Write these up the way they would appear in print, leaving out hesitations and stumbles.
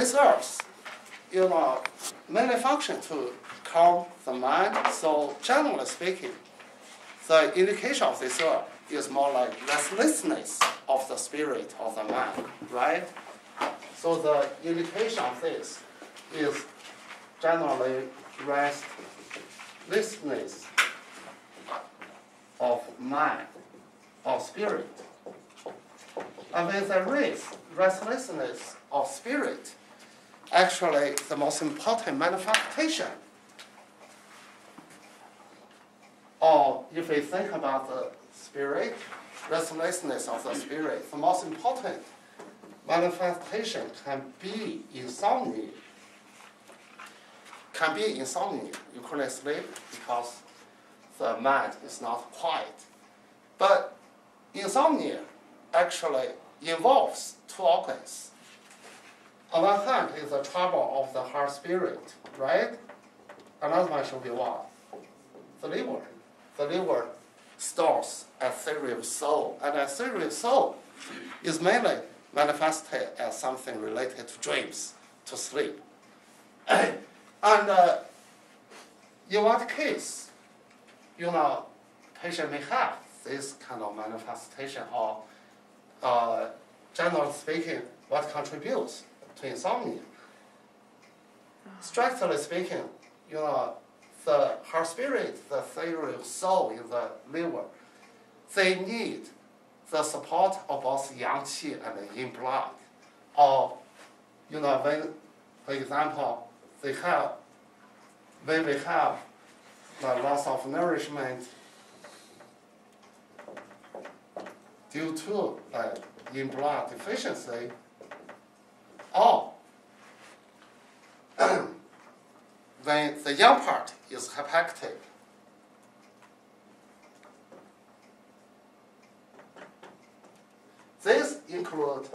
these herbs, mainly function to calm the mind. So generally speaking, the indication of this herb is more like restlessness of the spirit of the mind, right? So the indication of this is generally restlessness of mind or spirit. And with the restlessness of spirit, actually the most important manifestation, or if we think about the spirit, restlessness of the spirit, the most important manifestation can be insomnia. You couldn't sleep because the mind is not quiet. But insomnia actually involves two organs. On one hand is the trouble of the heart spirit, right? Another one should be what? The liver. The liver stores ethereal soul, and ethereal soul is mainly manifested as something related to dreams, to sleep. And in what case, patient may have this kind of manifestation, or generally speaking, what contributes to insomnia? Strictly speaking, the heart spirit, the ethereal soul in the liver, they need the support of both yang qi and yin blood. Or, when, for example, when we have the loss of nourishment due to yin blood deficiency, or when the yang part is hyperactive. This include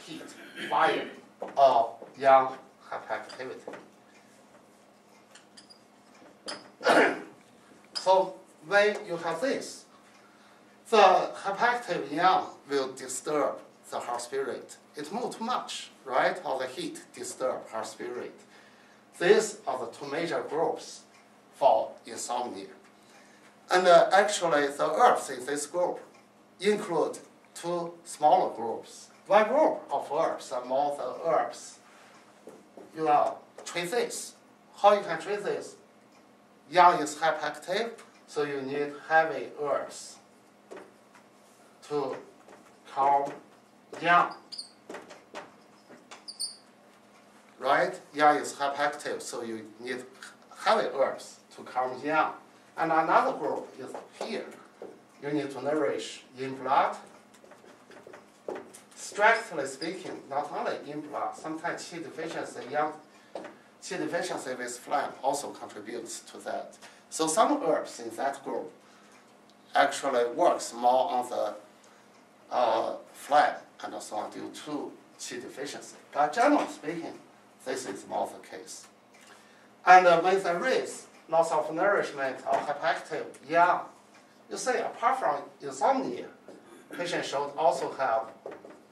heat, fire, or yang hyperactivity. So when you have this, the hyperactive yang will disturb the heart spirit. It moves too much, right? Or the heat disturb heart spirit. These are the two major groups for insomnia. And actually, the herbs in this group include two smaller groups. One group of herbs are more the herbs. Treat this. How you can treat this? Yang is hyperactive, so you need heavy herbs to calm yang. Right? Yang is hyperactive, so you need heavy herbs to calm yang. And another group is here. You need to nourish yin blood. Strictly speaking, not only yin blood, sometimes qi deficiency with phlegm also contributes to that. So some herbs in that group actually works more on the phlegm and so on due to qi deficiency. But generally speaking, this is more the case. And when there is loss of nourishment or hyperactive yang, you see, apart from insomnia, patient should also have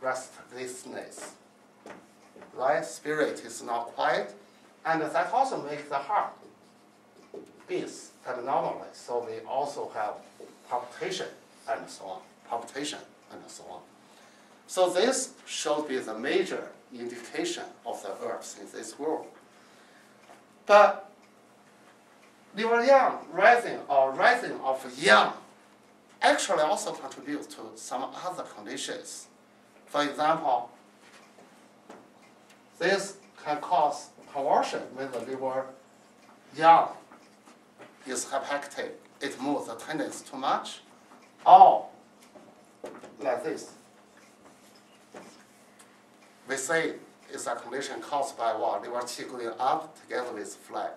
restlessness. Right? Spirit is not quiet, and that also makes the heart beat abnormally. So we also have palpitation and so on. So this should be the major indication of the herbs in this group. But liver yang rising or rising of yang actually also contributes to some other conditions. For example, this can cause convulsion when the liver yang is hyperactive. It moves the tendons too much, or like this. We say it's a condition caused by what? Liver qi going up together with phlegm.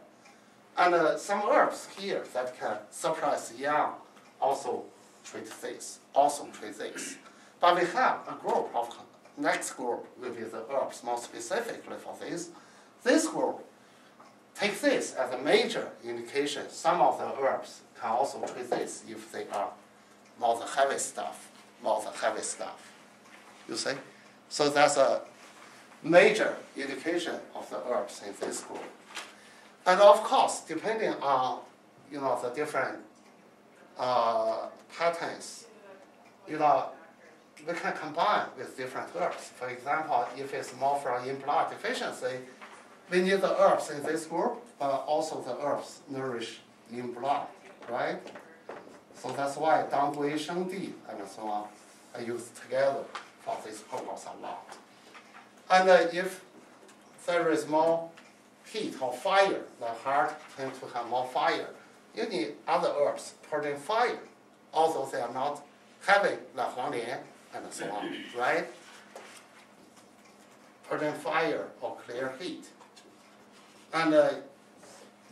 And some herbs here that can suppress yang also treat this. But we have a group of, next group will be the herbs more specifically for this. This group take this as a major indication. Some of the herbs can also treat this if they are more the heavy stuff. You see? So that's a major indication of the herbs in this group. And of course, depending on the different patterns, we can combine with different herbs. For example, if it's more from in-blood deficiency, we need the herbs in this group, but also the herbs nourish in blood, right? So that's why Danggui, Shengdi, and so on are used together for this purpose a lot. And if there is more heat or fire, the heart tends to have more fire. You need other herbs putting fire, although they are not heavy like huan and so on, right? Putting fire or clear heat. And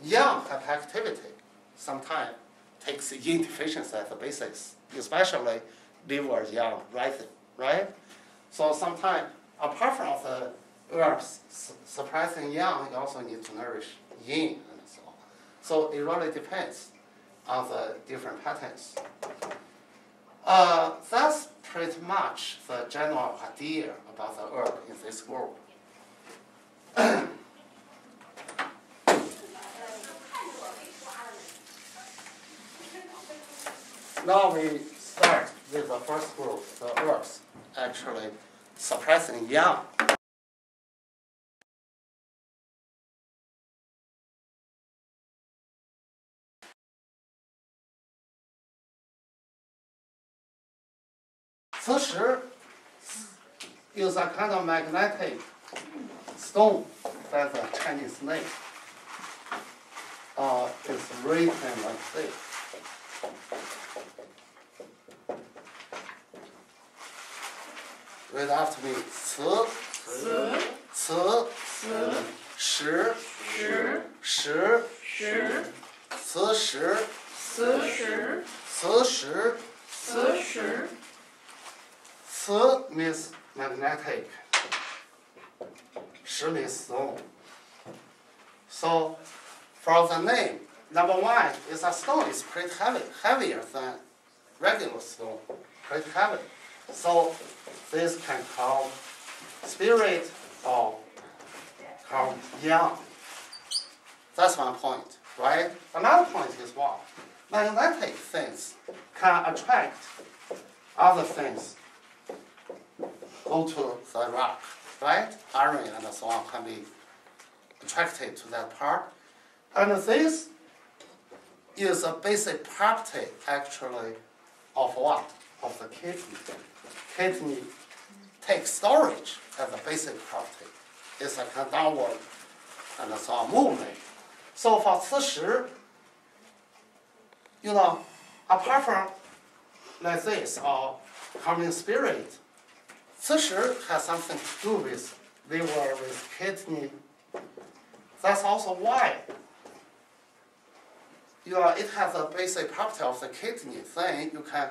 yang hyperactivity sometimes takes yin deficiency as the basis, especially liver yang rising, right? So sometimes, apart from the herbs suppressing yang, you also need to nourish yin and so on. So it really depends on the different patterns. That's pretty much the general idea about the herb in this group. Now we start with the first group, the herbs actually suppressing yang. Cishir is a kind of magnetic stone. That's a Chinese name. It's written like this. Read after me. Ci, ci, shi, shi, ci. Ci means magnetic. Shi means stone. So, from the name, number one is a stone is pretty heavy, heavier than regular stone, pretty heavy. So, this can call spirit or call yang. That's one point, right? Another point is what? Magnetic things can attract other things. Go to the rock, right? Iron and so on can be attracted to that part. And this is a basic property, actually, of what? Of the kidney. Kidney takes storage as a basic property. It's like a downward and so on movement. So for Cishir, apart from like this, or coming spirit, Cishir has something to do with liver, with kidney. That's also why it has a basic property of the kidney thing. You can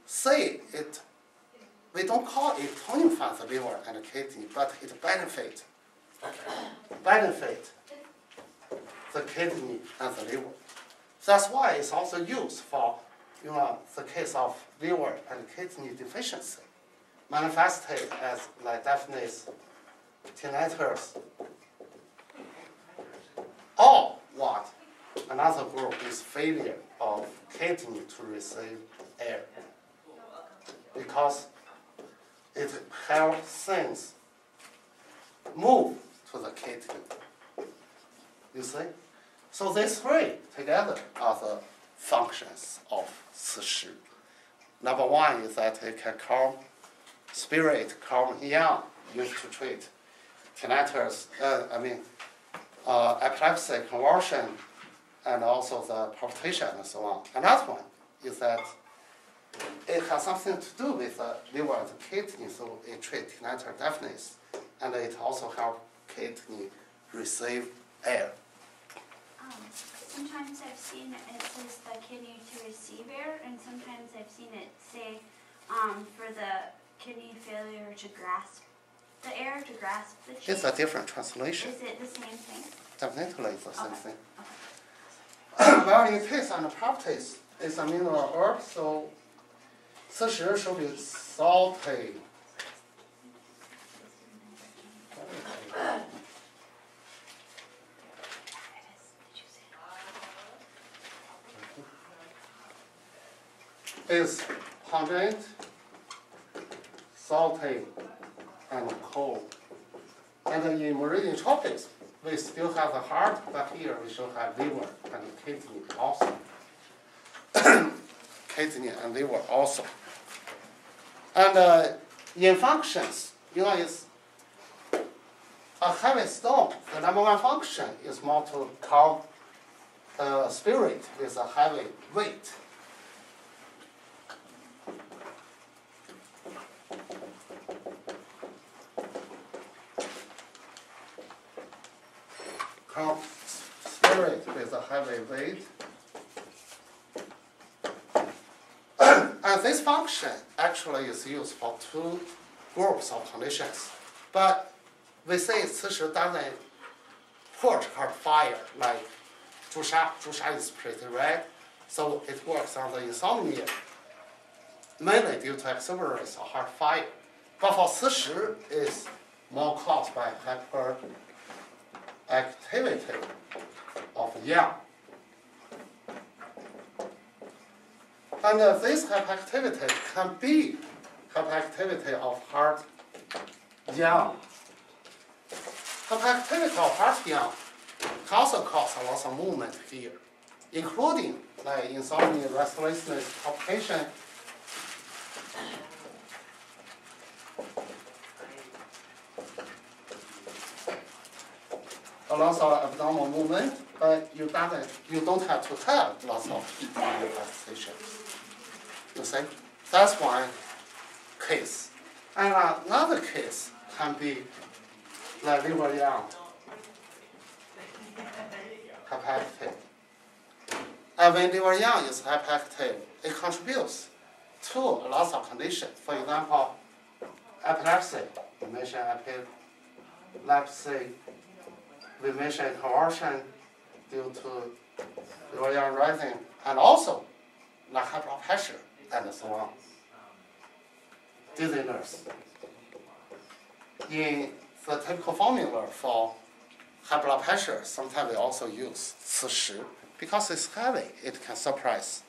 say it. We don't call it tonify the liver and the kidney, but it benefit the kidney and the liver. That's why it's also used for the case of liver and kidney deficiency, manifested as like deafness, tinnitus, or what? Another group is failure of kidney to receive air, because it helps things move to the kidney. You see? So these three together are the functions of Cishir. Number one is that it can calm spirit, calm yang, used to treat tinnitus, epilepsy, convulsion, and also the palpitation and so on. Another one is that it has something to do with the liver and the kidney, so it treats tinnitus deafness, and it also helps kidney receive air. Sometimes I've seen it says the kidney to receive air, and sometimes I've seen it say for the kidney failure to grasp the air, to grasp the chi. It's a different translation. Is it the same thing? Definitely it's the same thing. Okay. Well, in case and properties, it's a mineral herb, so Cishir should be salty. Is pungent, salty, and cold. And in marine tropics, we still have the heart, but here we should have liver and kidney also. Kidney and liver also. And in functions, it's a heavy stone. The number one function is more to calm spirit with a heavy weight. Calm spirit with a heavy weight. And this function actually is used for two groups of conditions. But we say 此时 doesn't hurt her fire like 朱砂. 朱砂 is pretty red, so it works on the insomnia, mainly due to exuberance or heart fire. But for 此时 is more caused by hyperactivity of yang. And this hyperactivity can be hyperactivity of heart yang. Hyperactivity of heart yang can also cause a lot of movement here, including like insomnia, restlessness, palpitation. A lot of abdominal movement, but you don't have to have lots of manifestations. You see, that's one case. And another case can be like liver yang, hyperactive. And when liver yang is hyperactive, it contributes to a lot of conditions. For example, epilepsy, we mentioned epilepsy, we mentioned convulsion due to liver yang rising, and also like high blood pressure and so on. Dizziness. In the typical formula for high blood pressure, sometimes we also use 此时 because it's heavy, it can suppress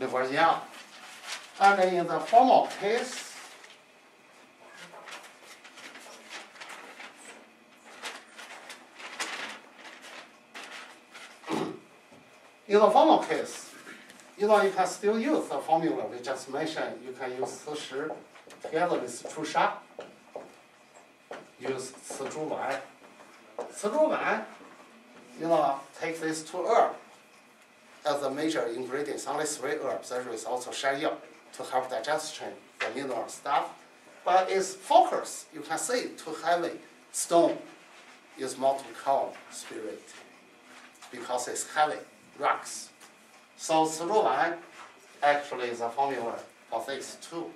liver yang. And in the formal case, you can still use the formula we just mentioned. You can use 此时 together with 朱砂, use 此朱丸. 此朱丸, take these two herbs as the major ingredients, only 3 herbs. There is also jiao to help digestion, the mineral stuff. But its focus, you can see, too heavy stone is more to calm spirit because it's heavy rocks. So 此朱丸 actually is a formula for this too.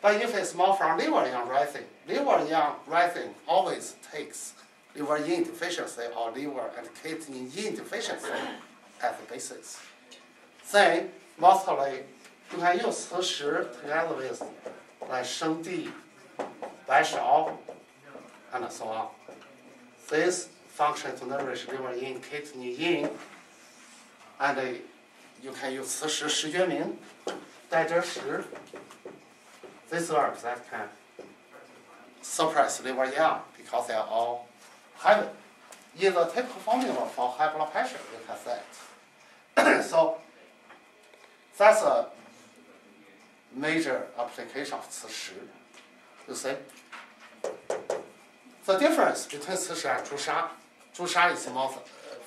But if it's more from liver yang rising always takes liver yin deficiency or liver and kidney yin deficiency as the basis. Then mostly you can use 此时 together with like 生地, 白芍, and so on. This function to nourish liver yin, kidney yin, and you can use 此时 石决明, 代赭石. These herbs that can suppress liver yang because they are all heavy. In the typical formula for high blood pressure, you have that. So that's a major application of 此时. You see? The difference between 此时 and 朱砂, 朱砂 is more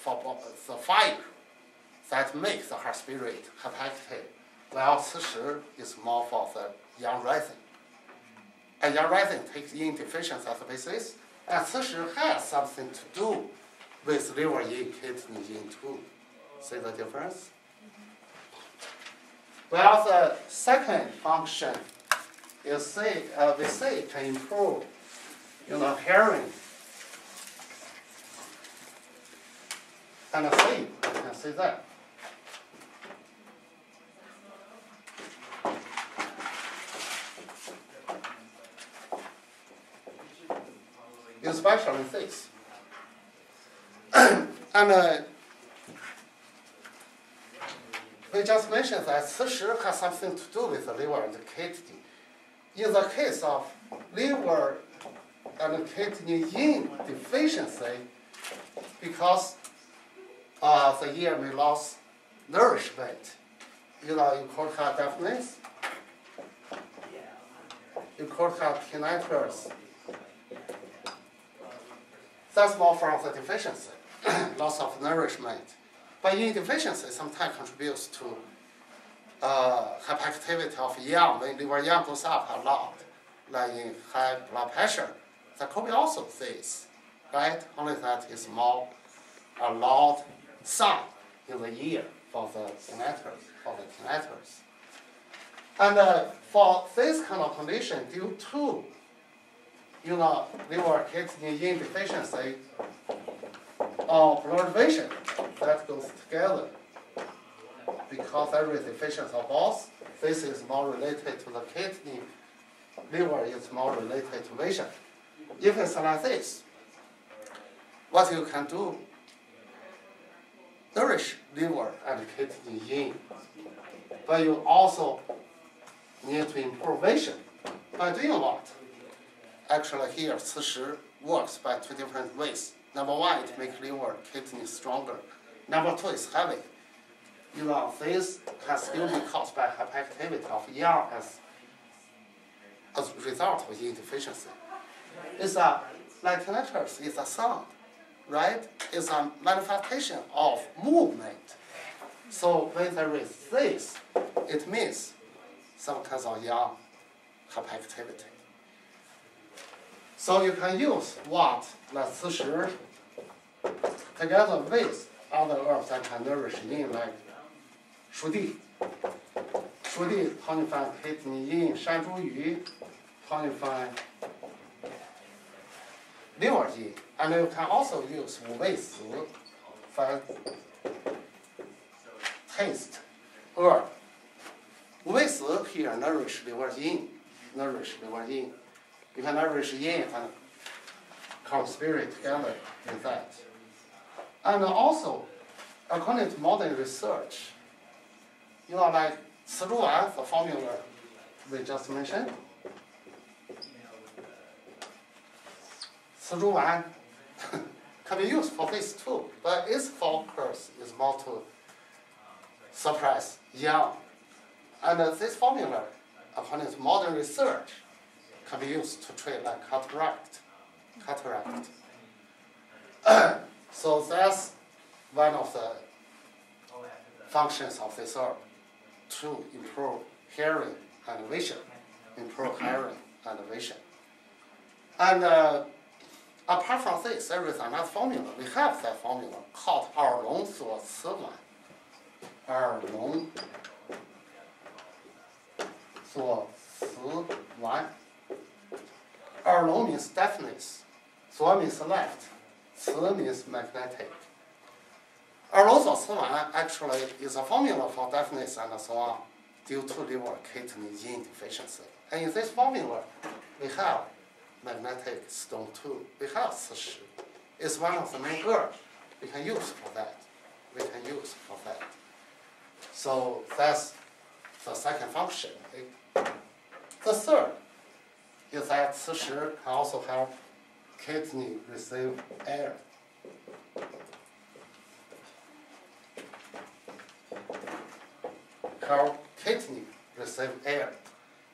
for the fire that makes the heart spirit hyperactive, while 此时 is more for the yang rising. And yang rising takes yin deficiency as a basis, and 此时 has something to do with liver yin, kidney yin too. See the difference? Well, the second function is we say can improve, hearing and sleep. You can see that. especially this. And we just mentioned that 40 has something to do with the liver and the kidney. In the case of liver and kidney yin deficiency, because the ear may lose nourishment, you could have deafness, you could have tinnitus. That's more from the deficiency, loss of nourishment. But yin deficiency sometimes contributes to hyperactivity of yang. When liver yang goes up a lot, like in high blood pressure, there could be also this, right? Only that is more a loud sound in the ear for the tinnitus. And for this kind of condition, due to liver kidney yin deficiency or blurred vision, that goes together. Because there is deficiency of both, this is more related to the kidney, liver is more related to vision. If it's like this, what you can do, nourish liver and kidney yin, but you also need to improve vision. By doing what? Actually here, 40 works by 2 different ways. Number 1, it makes liver, kidney stronger. Number 2 is heavy. This can still be caused by hyperactivity of yang as a result of yin deficiency. It's like tinnitus is a sound, right? It's a manifestation of movement. So when there is this, it means some kinds of yang hyperactivity. So you can use what, like 40, together with other herbs that can nourish yin, like 熟地汤你饭 kidney yin 山茱萸汤你饭 liver yin, and you can also use 五味子 for taste herb. 五味子 here nourish liver yin. You can nourish yin and calm spirit together with that. And also, according to modern research, like 雌猪丸, the formula we just mentioned. 雌猪丸 can be used for this too, but its focus is more to suppress yang. And this formula, according to modern research, can be used to treat like cataract. So that's one of the functions of this herb, to improve hearing and vision. And apart from this, there is another formula. We have that formula called Abalone所雌丸. Abalone所雌丸. Abalone means deafness. 所 means left. 雌 means magnetic. Abalone所雌丸 actually is a formula for deafness and so on due to liver kidney yin deficiency. And in this formula, we have magnetic stone too. We have 40. It's one of the main herbs we can use for that. So that's the second function. The third is that 40 can also help kidney receive air. Help kidney receive air.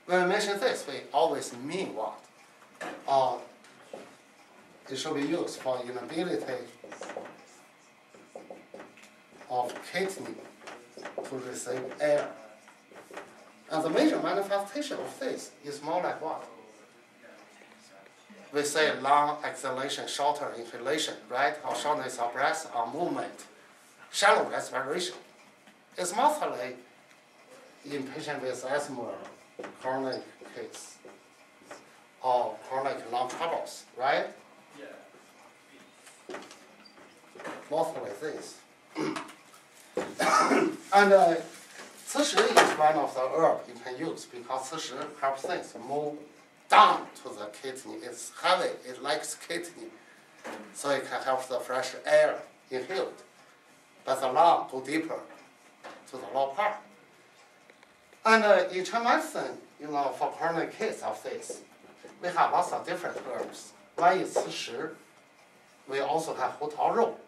When we mention this, we always mean what? It should be used for inability of kidney to receive air. And the major manifestation of this is more like what? We say long exhalation, shorter inhalation, right? Or shortness of breath, or movement, shallow respiration. It's mostly in patients with asthma, chronic case, or chronic lung troubles, right? Mostly this. And 40 is one of the herbs you can use because 40 helps things move down to the kidney. It's heavy, it likes kidney. So it can have the fresh air inhaled. But the lung go deeper to the lower part. And in Chinese medicine, for chronic case of this, we have lots of different herbs. One is 磁石. We also have 胡桃肉.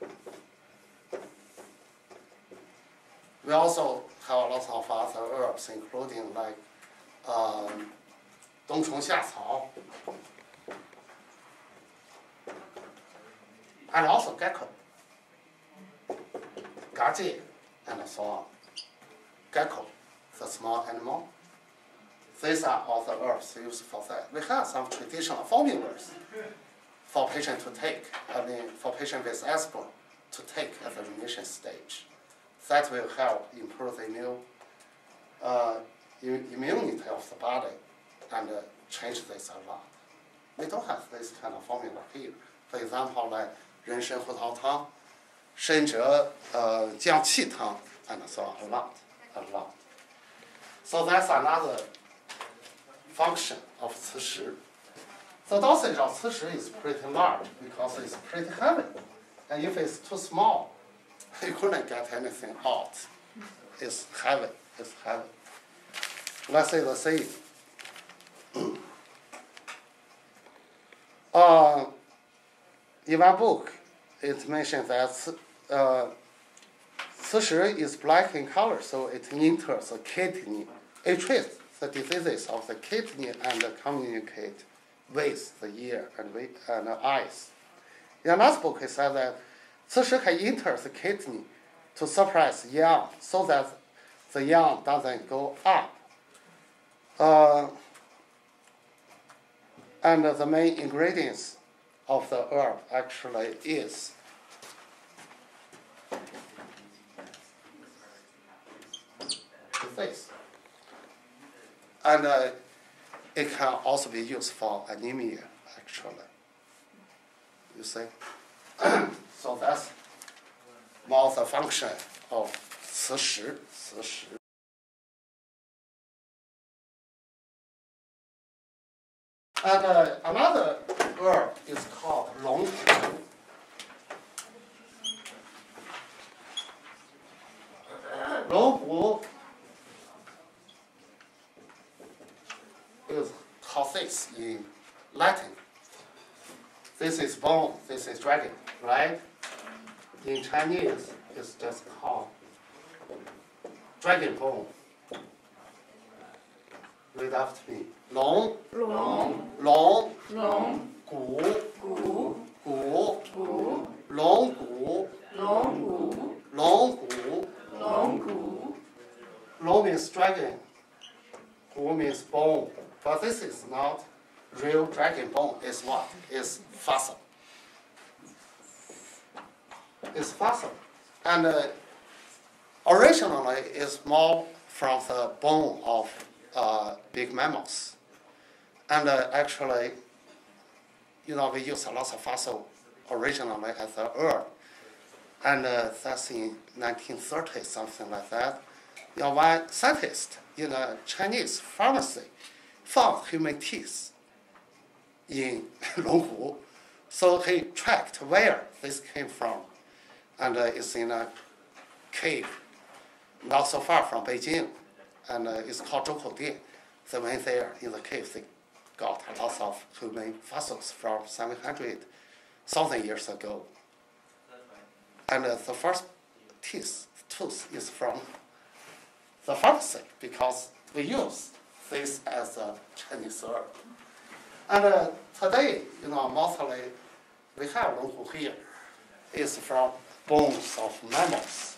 We also have lots of other herbs, including like 冬虫夏草, and also gecko, gaji, and so on. Gecko, the small animal. These are all the herbs used for that. We have some traditional formulas for patient to take, for patient with asthma to take at the remission stage. That will help improve the immunity of the body and change this a lot. We don't have this kind of formula here. For example, like 人参胡桃汤, 生者降气汤, and so on, a lot. So that's another function of 磁石. The dosage of 磁石 is pretty large because it's pretty heavy. And if it's too small, you couldn't get anything out. It's heavy. Let's say the seed. In one book, it mentions that 磁石 is black in color, so it enters the kidney. It treats the diseases of the kidney and communicate with the ear and the eyes. In another book, it said that 磁石 can enter the kidney to suppress yang so that the yang doesn't go up. And the main ingredients of the herb actually is this. And it can also be used for anemia, actually. You see? So that's more the function of 磁石. And another herb is called 龙骨. Is called this in Latin. This is bone, this is dragon, right? In Chinese, it's just called dragon bone. Read after me. 龙 龙 骨 龙骨 龙 means dragon. 骨 means bone. But this is not real dragon bone. It's what? It's fossil. It's fossil. And originally it's more from the bone of big mammals. And actually, we use a lot of fossil originally as a herb. And that's in 1930s, something like that. One scientist in a Chinese pharmacy found human teeth in 龙骨. So he tracked where this came from. And it's in a cave not so far from Beijing. And it's called 周口店. They went there in the cave. They got lots of human fossils from 700,000 years ago. And the first tooth is from the pharmacy because we use this as a Chinese herb. And today, mostly we have 龙骨 here. It's from bones of mammals.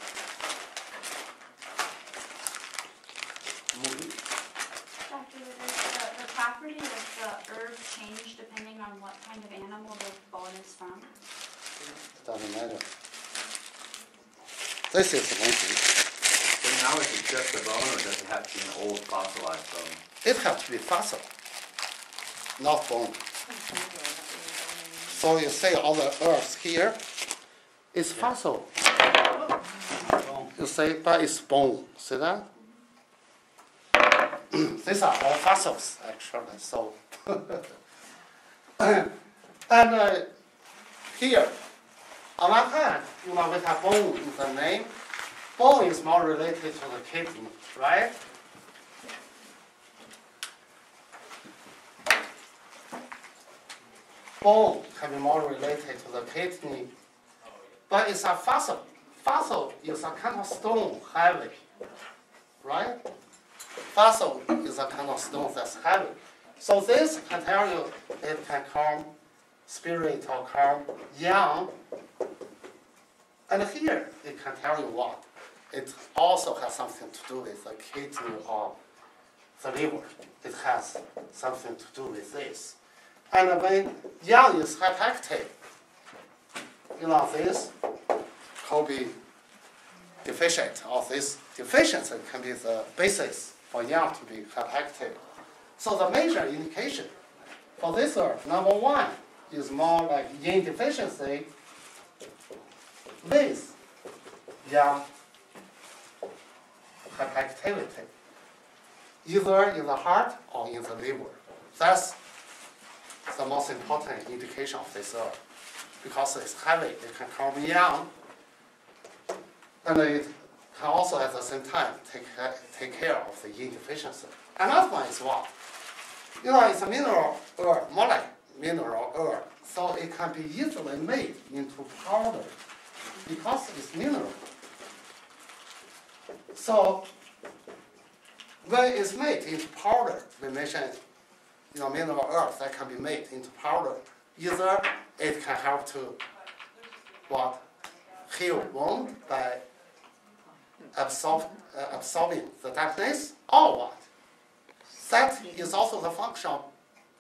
Doctor, does the property of the herb change depending on what kind of animal the bone is from? Doesn't matter. This is 龙骨. So now is it just a bone, or does it have to be an old fossilized bone? It has to be fossil, not bone. So you see all the earth here is fossil. You see, but it's bone. See that? these are all fossils, actually. So, and here, on one hand, we have bone in the name. Bone is more related to the kidney, right? Bone can be more related to the kidney, but it's a fossil. Fossil is a kind of stone, heavy, right? Fossil is a kind of stone that's heavy. So this can tell you it can come spirit or come young. And here it can tell you what? It also has something to do with the kidney or the liver. It has something to do with this. And when young is hyperactive, this could be deficient, or this deficiency can be the basis for young to be hyperactive. So the major indication for this herb, number one, is more like yin deficiency with young hyperactivity, either in the heart or in the liver. That's the most important indication of this herb, because it's heavy, it can calm young, and it can also at the same time take care of the yin deficiency. Another one is what? It's a mineral herb, more like mineral herb, so it can be easily made into powder because it's mineral. So when it's made into powder, we mentioned mineral herbs that can be made into powder. Either it can help to heal wound by absorbing the dampness, or what? That is also the function of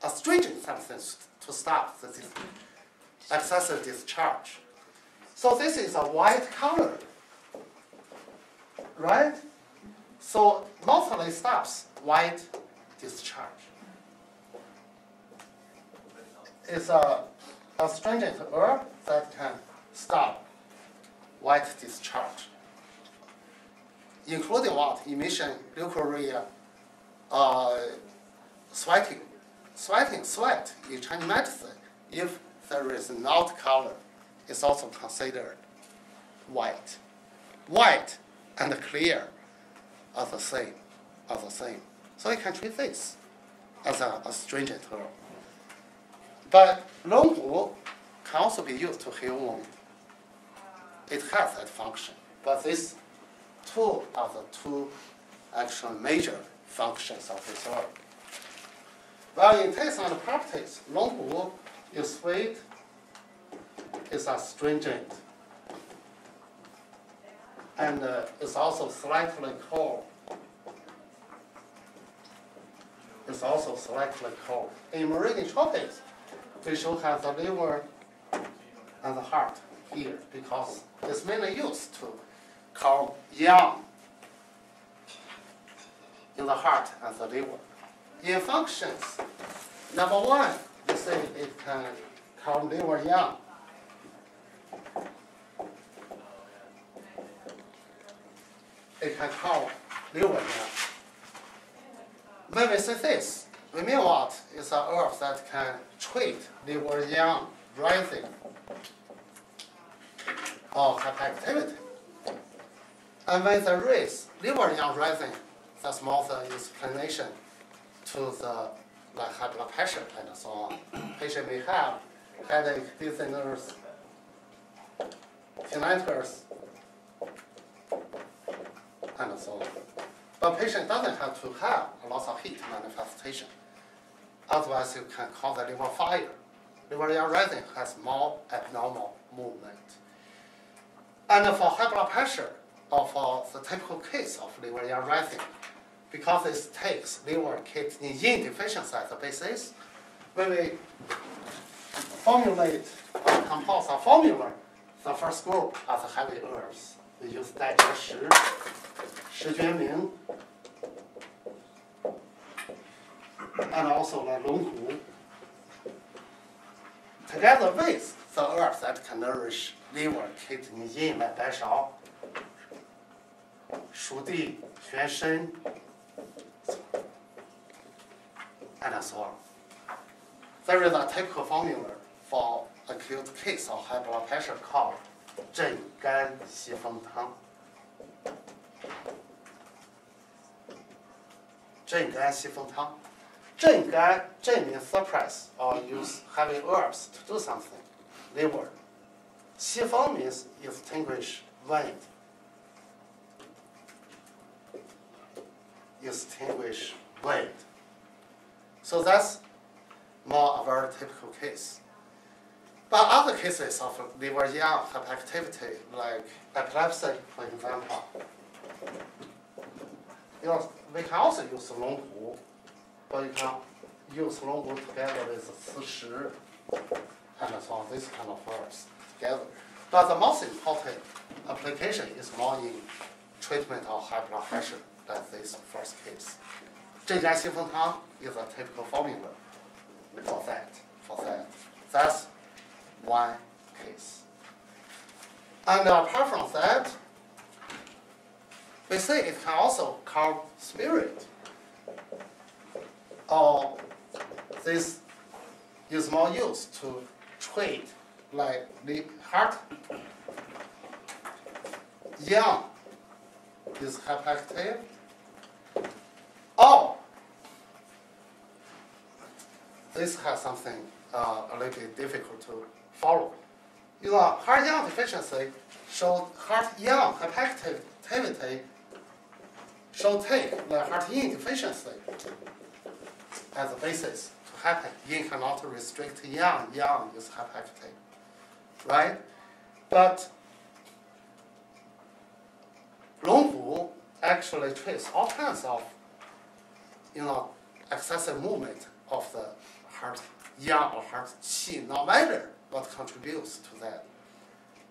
astringent substance to stop the excessive discharge. So this is a white color, right? So mostly stops white discharge. It's a astringent herb that can stop white discharge, including what? Emission, leukorrhea, sweating. Sweat in Chinese medicine, if there is not color, is also considered white. White and clear are the same. So you can treat this as an astringent herb. But longhu can also be used to heal wound. It has that function. But these two are the two actual major functions of this herb. Well, in taste and properties, longhu is sweet, is astringent, and it's also slightly cold. In meridian tropics, we should have the liver and the heart here because it's mainly used to calm yang in the heart and the liver. In functions, number one, we say it can calm liver yang. It can calm liver yang. When we say this, we mean what? It's an herb that can treat liver yang rising or hyperactivity. And when there is liver yang rising, that's more the explanation to the high blood pressure and so on. Patient may have headache, dizziness, tinnitus, and so on. But patient doesn't have to have a lot of heat manifestation. Otherwise, you can cause the liver fire. Liver yang rising has more abnormal movement. And for high blood pressure, or for the typical case of liver yang rising, because it takes liver kidney yin deficiency as a basis, when we formulate or compose a formula, the first group are the heavy herbs. We use Dai Shi, Ming, and also the longhu, together with the herbs that can nourish liver, kidney, yin, like Bai Shao, Shu Di, Xuan Shen, and so on. There is a typical formula for acute case of high blood pressure called 镇肝息风汤. 镇肝息风汤. 镇肝, 镇 means suppress or use heavy herbs to do something. Liver. 息风 means extinguish wind. Extinguish wind. So that's more a very typical case. But other cases of liver yang hyperactivity, like epilepsy, for example, we can also use longhu, but you can use longhu together with cishì and so on, this kind of herbs together. But the most important application is more in treatment of high blood pressure, like this first case. 镇肝息风汤 is a typical formula for that. That's one case. And apart from that, we say it can also calm spirit. Or this is more used to treat like the heart. Yang is hyperactive. Or this has something a little bit difficult to follow. Heart yang deficiency should heart yang hyperactivity should take the heart yin deficiency as a basis to happen. Yin cannot restrict yang. Yang is hyperactive, right? But longhu actually treats all kinds of excessive movement of the heart yang or heart qi, no matter what contributes to that.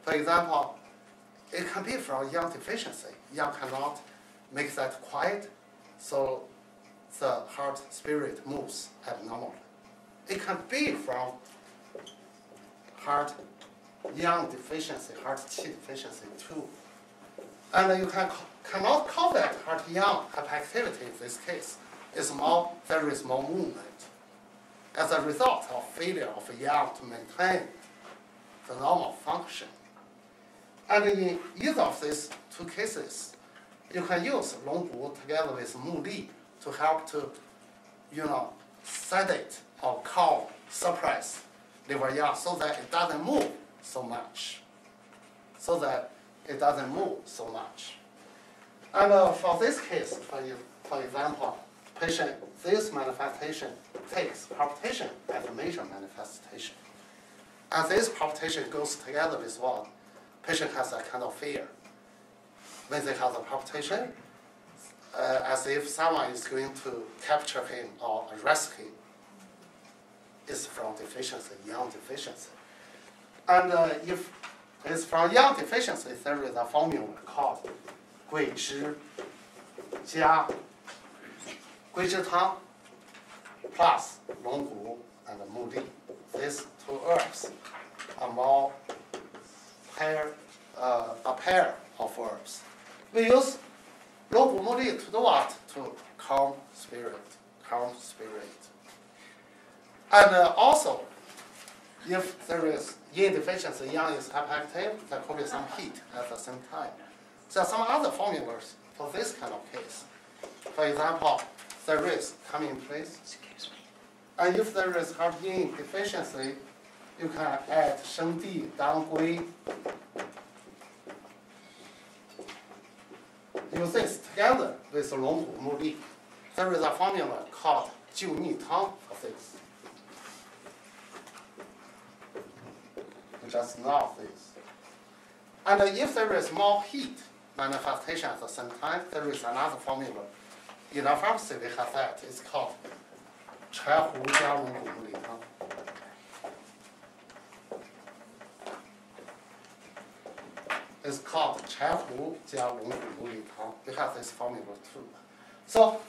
For example, it can be from yang deficiency. Yang cannot make that quiet, so the heart spirit moves abnormally. It can be from heart yang deficiency, heart qi deficiency too. And you cannot call that heart yang hyperactivity in this case. There is more movement as a result of failure of yang to maintain the normal function. And in either of these two cases, you can use longhu together with mu li to help to, sedate or calm, suppress liver yang so that it doesn't move so much. And for this case, for example, this manifestation takes palpitation as a major manifestation. And this palpitation goes together with what? Patient has a kind of fear. When they have a palpitation, as if someone is going to capture him or arrest him. It's from deficiency, yang deficiency. And if it's from yang deficiency, there is a formula called 桂枝加 桂枝汤 plus 龙骨 and mu li. These two herbs are a pair of herbs. We use 龙骨 mu li to do what? To calm spirit. And also, if there is yin deficiency, yang is hyperactive, there could be some heat at the same time. There are some other formulas for this kind of case. For example, there is, come in please. Excuse me. And if there is heart yin deficiency, you can add shengdi, dangui. Use this together with longhu mu li. There is a formula called 救逆汤 for this. Just know this. And if there is more heat manifestation at the same time, there is another formula. In our pharmacy, we have that. It's called 柴胡加龙骨木里汤. It's called 柴胡加龙骨木里汤. We have this formula too. So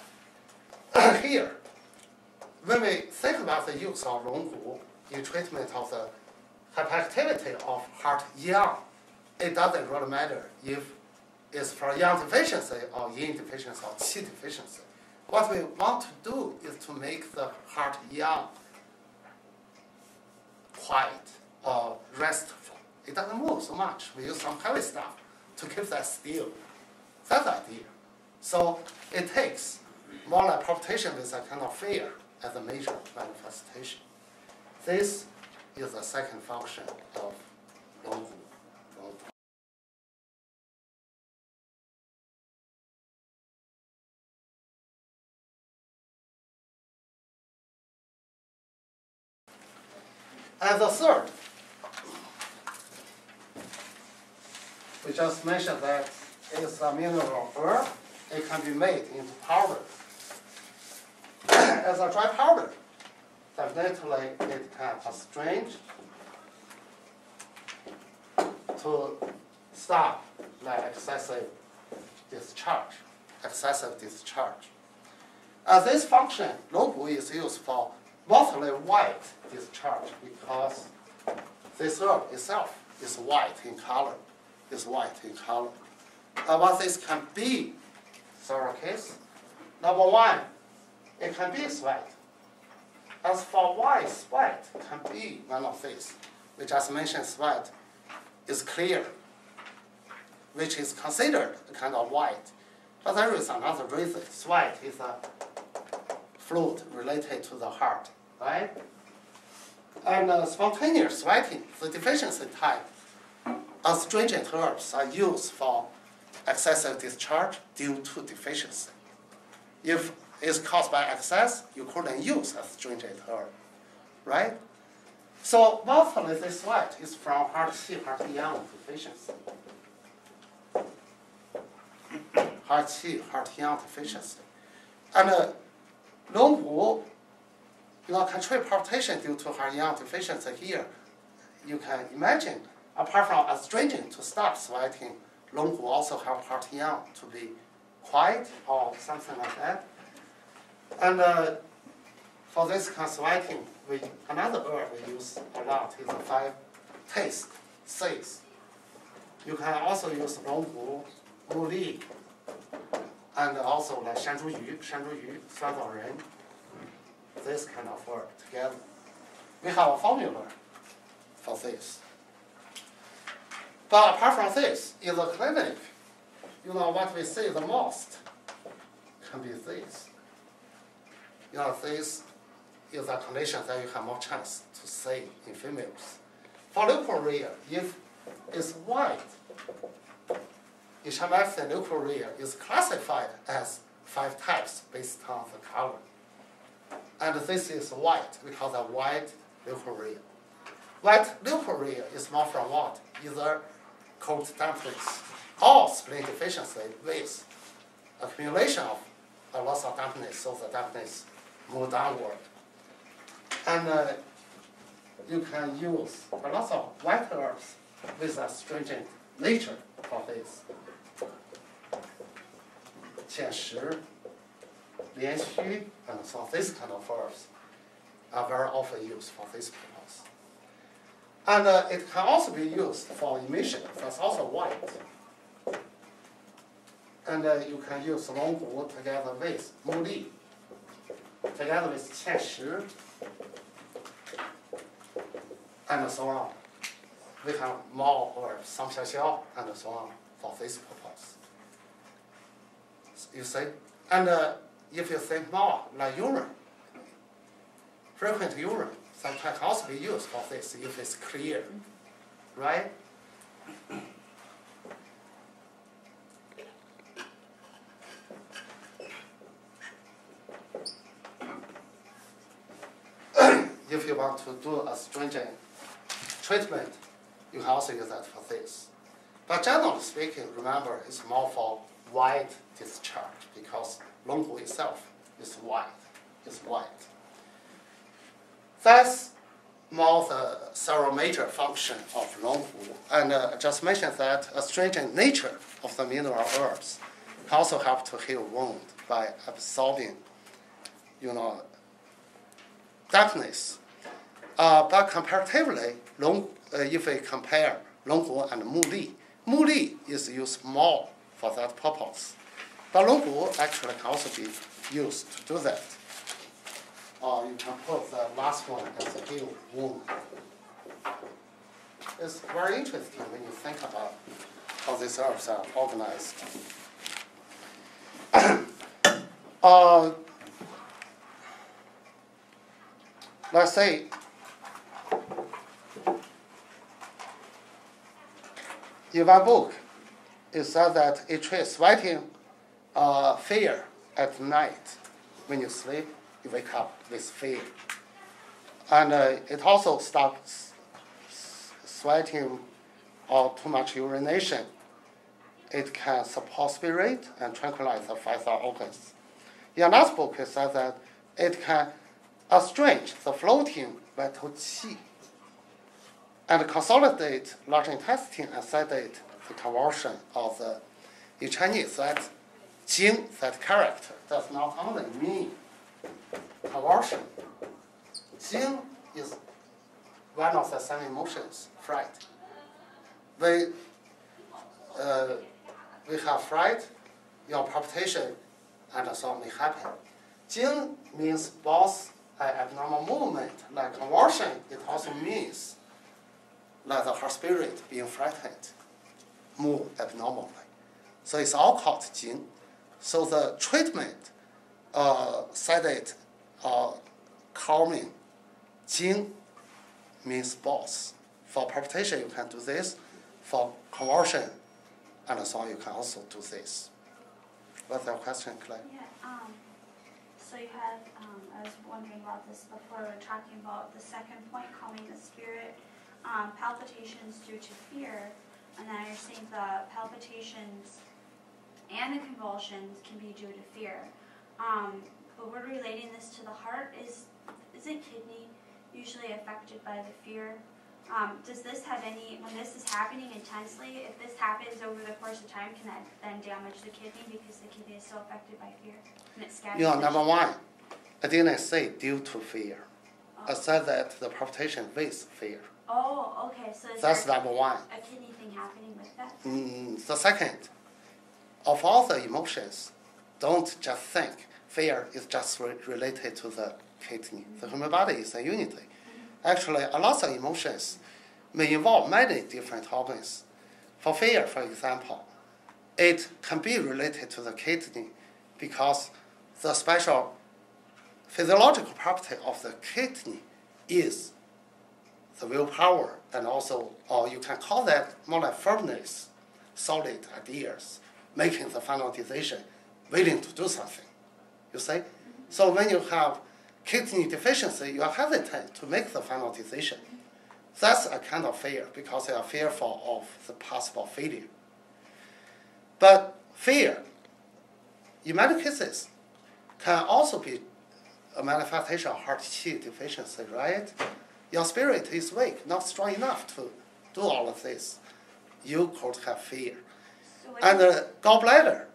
here, when we think about the use of 龙骨 in treatment of the hyperactivity of heart yang, it doesn't really matter if it's from yang deficiency or yin deficiency or qi deficiency. what we want to do is to make the heart young, quiet, or restful. It doesn't move so much. We use some heavy stuff to keep that still. That's the idea. So it takes more like palpitation with a kind of fear as a major manifestation. This is the second function of Long. And the third, we just mentioned that it's a mineral herb. It can be made into powder. As a dry powder, definitely it can astringe to stop the excessive discharge. And this function, Long is used for mostly white discharge because this herb itself is white in color. What this can be, several cases. Number one, it can be sweat. As for why sweat can be one of these, we just mentioned sweat is clear, which is considered a kind of white. But there is another reason. Sweat is a fluid related to the heart, right? And spontaneous sweating, the deficiency type, astringent herbs are used for excessive discharge due to deficiency. If it's caused by excess, you couldn't use astringent herb, right? So mostly this sweat is from heart-qi, heart-yang deficiency. Heart-qi, heart-yang deficiency. And Long can treat palpitation due to heart-yang deficiency here. You can imagine, apart from astringent to stop sweating, Long also help heart-yang to be quiet or something like that. And for this kind of sweating, another herb we use a lot is the 5 taste seeds. You can also use Long, Li, and also like Shanzhuyu, Suan, this kind of herb together. We have a formula for this. But apart from this, in the clinic, what we see the most can be this. This is a condition that you have more chance to see in females. For leukorrhea, if it's white, Ishamexin leukorrhea is classified as 5 types based on the color. And this is white, we call that white leukorrhea. White leukorrhea is more from what? Either cold dampness or spleen deficiency with accumulation of a loss of dampness, so the dampness move downward. And you can use a lot of white herbs with astringent nature for this. 芡实, 连须, and so this kind of herbs are very often used for this purpose. And it can also be used for emission. That's also white. And you can use Long together with Li, together with 芡实, and so on. We have more herbs, some xiaoxiao, and so on for this purpose. You see? And if you think more, like urine, frequent urine, sometimes can also be used for this if it's clear, right? If you want to do a stringent treatment, you can also use that for this. But generally speaking, remember, it's more for white discharge because Long itself is white. That's more the several major function of Long. And I just mentioned that astringent nature of the mineral herbs can also help to heal wound by absorbing, dampness. But comparatively, if we compare Long and Li is used more for that purpose. Dalubu actually can also be used to do that. Or you can put the last one as a heel wound. It's very interesting when you think about how these herbs are organized. Let's say in one book, it said that it treats sweating fear at night. When you sleep, you wake up with fear. And it also stops sweating or too much urination. It can support spirit and tranquilize the vital organs. In another book, it says that it can astrange the floating vital qi and consolidate large intestine and sedate the convulsion of the, in Chinese, that jing, that character, does not only mean convulsion. Jing is one of the 7 emotions, fright. We have fright, your palpitation, and so on may happen. Jing means both an abnormal movement, like convulsion. It also means like the heart spirit being frightened, move abnormally. So it's all called jing. So the treatment, sedate, calming, jing means both. For palpitation, you can do this. For convulsion, and so on, you can also do this. What's your question, Claire? Yeah. So you had, I was wondering about this before. We were talking about the second point, calming the spirit, palpitations due to fear, and then you're saying the palpitations and the convulsions can be due to fear. But we're relating this to the heart. Isn't kidney usually affected by the fear? Does this have any, when this is happening intensely, if this happens over the course of time, can that then damage the kidney because the kidney is so affected by fear? And it scatters Number one, I didn't say due to fear. Oh. I said that the palpitation with fear. Oh, okay. So is That's there number one. a kidney thing happening with that? The second, of all the emotions, don't just think fear is just related to the kidney. The human body is a unity. Actually, a lot of emotions may involve many different organs. For fear, for example, it can be related to the kidney because the special physiological property of the kidney is the willpower, and also, or you can call that more like firmness, solid ideas, making the final decision, willing to do something. You see? So when you have kidney deficiency, you are hesitant to make the final decision. That's a kind of fear because you are fearful of the possible failure. But fear, in many cases, can also be a manifestation of heart qi deficiency, right? Your spirit is weak, not strong enough to do all of this. You could have fear. So And the gallbladder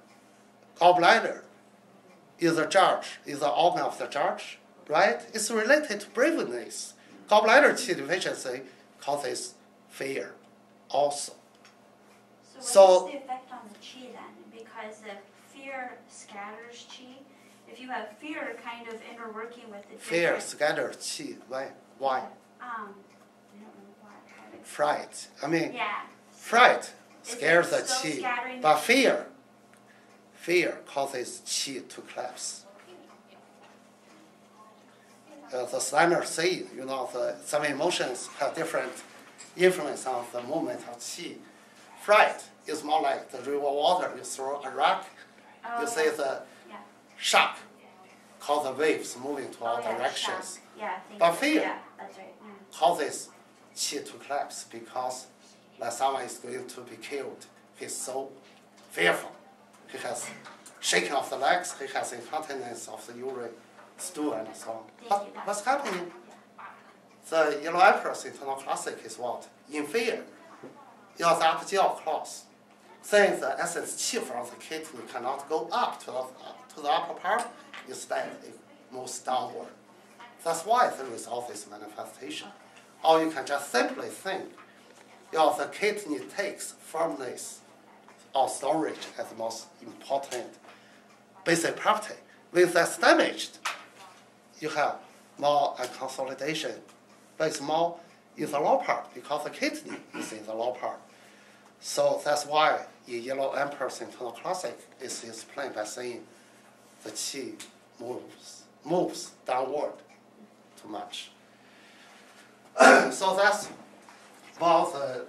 is a judge, is the organ of the judge, right? It's related to braveness. Gallbladder qi deficiency causes fear also. So what is the effect on the qi then? Because if fear scatters qi, if you have fear kind of interworking with the Fear different- scatters qi. Why? I don't know why. Fright. I mean, Yeah. fright Is scares it the still qi, scattering but the fear causes qi to collapse. The standard saying, some emotions have different influence on the movement of qi. Fright is more like the river water. You throw a rock, Oh, you see the yeah. shock, cause the waves moving to all yeah, directions. shock. Yeah, thank But you. fear Yeah, that's right. Yeah. Causes qi to collapse because like someone is going to be killed. He's so fearful. He has shaking of the legs. He has incontinence of the urine, stool, and so on. What's happening? The yellow emperor's internal classic is what? In fear, your upper jaw close. Then the essence qi from the kidney cannot go up to the upper part. Instead, it moves downward. That's why there is all this manifestation. Or you can just simply think, the kidney takes firmness or storage as the most important basic property. When that's damaged, you have more consolidation, but it's more in the lower part because the kidney is in the lower part. So that's why in yellow emperor's internal classic is explained by saying the qi moves downward too much. So that's about the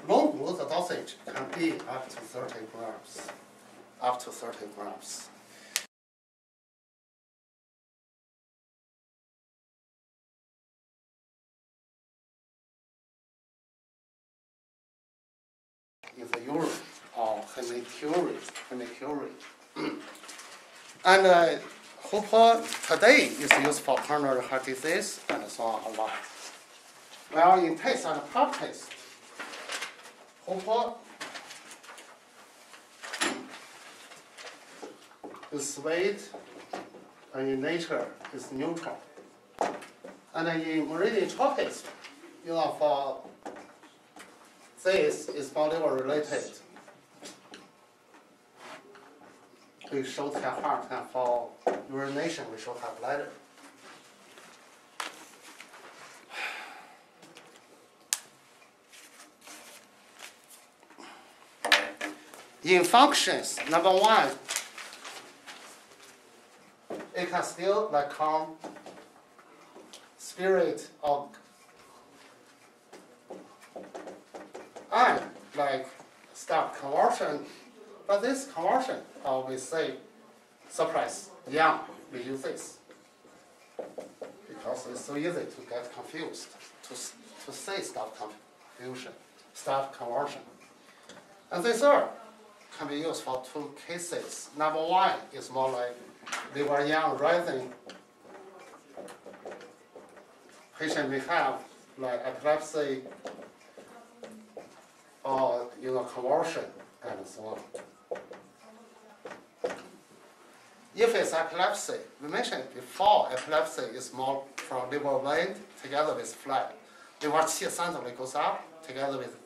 long gu, the dosage can be up to 30 grams. Up to 30 grams. In the urine or hematuria. And hupo today is used for coronary heart disease and so on a lot. Well, in taste and properties, hupo is sweet, and in nature is neutral. And in meridian tropics, for this is body related. We should have heart, and for urination, we should have bladder. In functions, number one, it can still calm spirit of and stop conversion. But this conversion, we say suppress Yuan, we use this because it's so easy to get confused to say stop confusion, stop conversion. And this herb can be used for two cases. Number one is more like liver Yuan rising. Patient may have epilepsy or convulsion and so on. If it's epilepsy, we mentioned before, epilepsy is more from liver vein together with flap. Liver qi suddenly goes up together with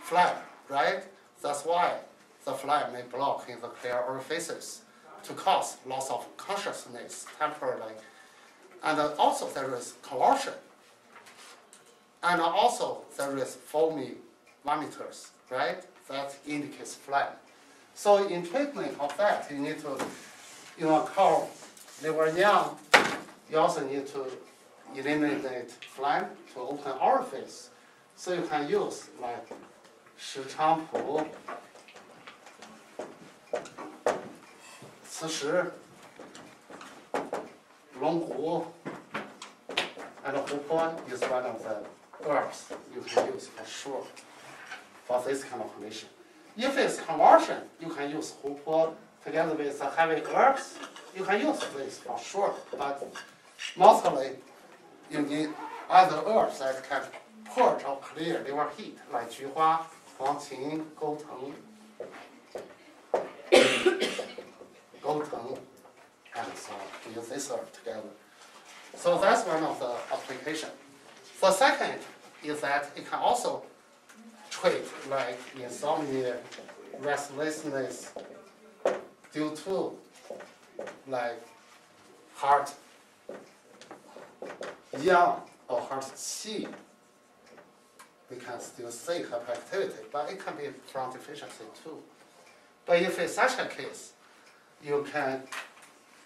flap, right? That's why the flap may block in the clear orifices to cause loss of consciousness temporarily. And also there is convulsion. And also there is foamy vomiters, right? That indicates flap. So in treatment of that, you need to call liver Yuan. You also need to eliminate phlegm to open orifice. So you can use Shi Chang Pu, Ci Shi, Long Gu, and Hu Po is one of the herbs you can use for sure for this kind of condition. If it's conversion, you can use Hu Po together with the heavy herbs. You can use this for sure, but mostly you need other herbs that can purge or clear liver heat, like Juhua, Huangqin, Gouteng, and so on. We use this herb together. So that's one of the applications. The second is that it can also treat insomnia, restlessness due to heart Yuan or heart qi. We can still say hyperactivity, but it can be from deficiency too. But if it's such a case, you can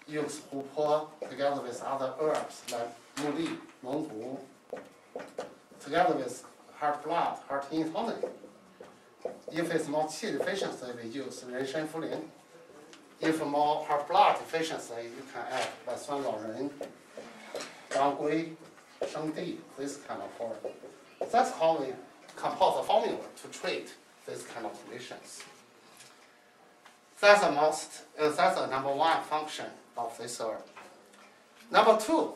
use Hu Po together with other herbs like Mu Li, Meng Gu, together with heart blood, heart yin tonic. If it's more qi deficiency, we use Ren Shen Fu Ling. If more heart blood deficiency, you can add Suan Lao Ren, Dang Gui, Sheng Di, this kind of herb. That's how we compose a formula to treat these kind of conditions. That's the number one function of this herb. Number two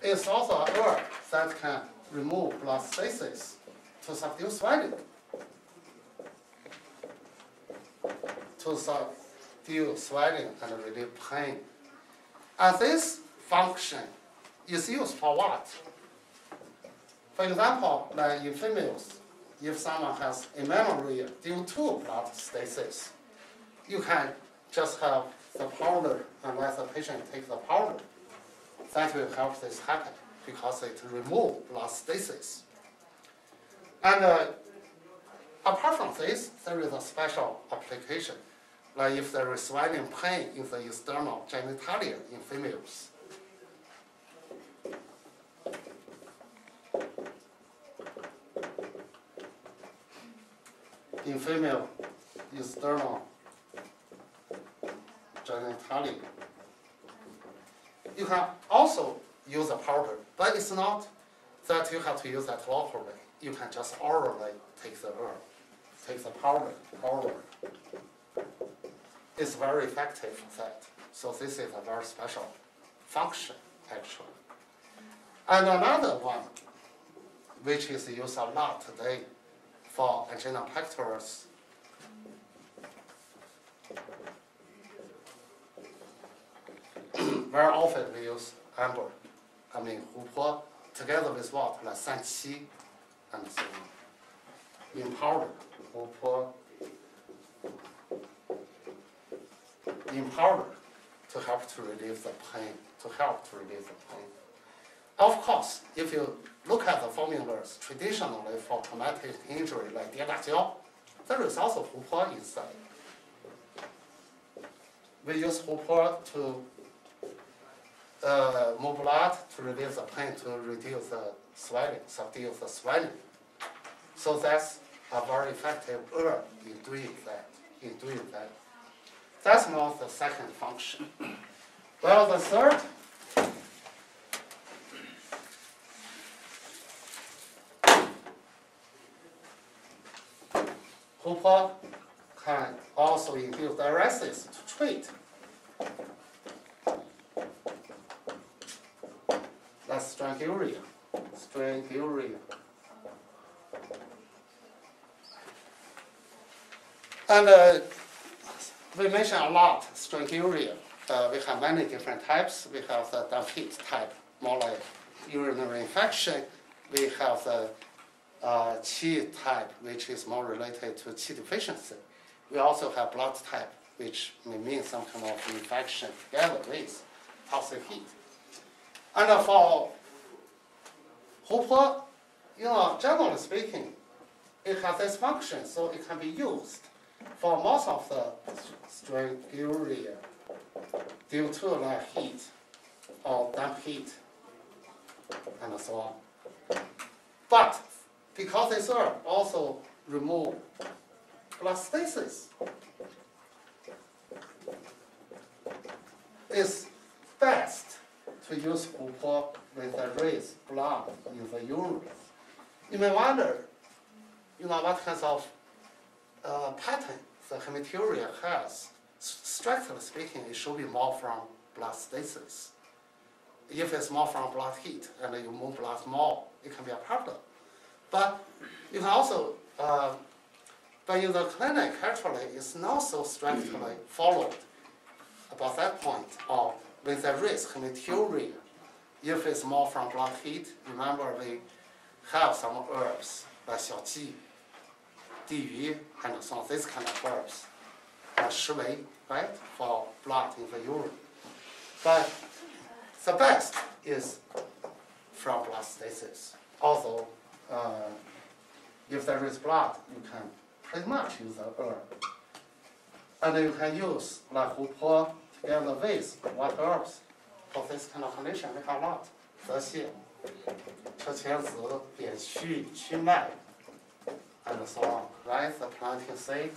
is also a herb that can remove blood stasis to subdue swelling. To subdue swelling and relieve pain. And this function is used for what? For example, in females, if someone has amenorrhea due to blood stasis, you can just have the powder and let the patient take the powder. That will help this happen because it removes blastocysts. And apart from this, there is a special application, like if there is swelling pain in the external genitalia in females. In female external genitalia. You can also use a powder, but it's not that you have to use that locally. You can just orally take the herb, take the powder orally. It's very effective for that. So this is a very special function, actually. And another one, which is used a lot today for angina pectoris, very often we use hupo, together with what? Like sanqi and so on. In powder, hupo, in powder to help to relieve the pain, Of course, if you look at the formulas traditionally for traumatic injury like jiao, there is also hupo inside. We use hupo to move blood to relieve the pain, to reduce the swelling, subdue the swelling. So that's a very effective herb in doing that. That's more the second function. Well, the third, hupo can also induce diuresis to treat. That's stranguria. And we mentioned a lot stranguria. We have many different types. We have the damp heat type, more like urinary infection. We have the qi type, which is more related to qi deficiency. We also have blood type, which may mean some kind of infection together with toxic heat. And for hupo, generally speaking, it has this function, so it can be used for most of the stranguria due to like heat or damp heat and so on. But because this herb also remove blastocysts, it's best to use hupo with a raised blood in the urine. You may wonder, what kinds of pattern the hematuria has. Strictly speaking, it should be more from blastocysts. If it's more from blood heat and you move blood more, it can be a problem. But you can also, but in the clinic, actually, it's not so strictly followed about that point, or with the risk hematuria. If it's more from blood heat, remember we have some herbs like xiaoji, diyu, and so on, this kind of herbs, shivei, right, for blood in the urine. But the best is from blastocysts. Although, if there is blood, you can pretty much use the herb. And you can use like hupo together with what herbs for this kind of condition. We have a lot. 泽泻、车前子、扁蓄、曲麦 and so on. Right? The plantain seed,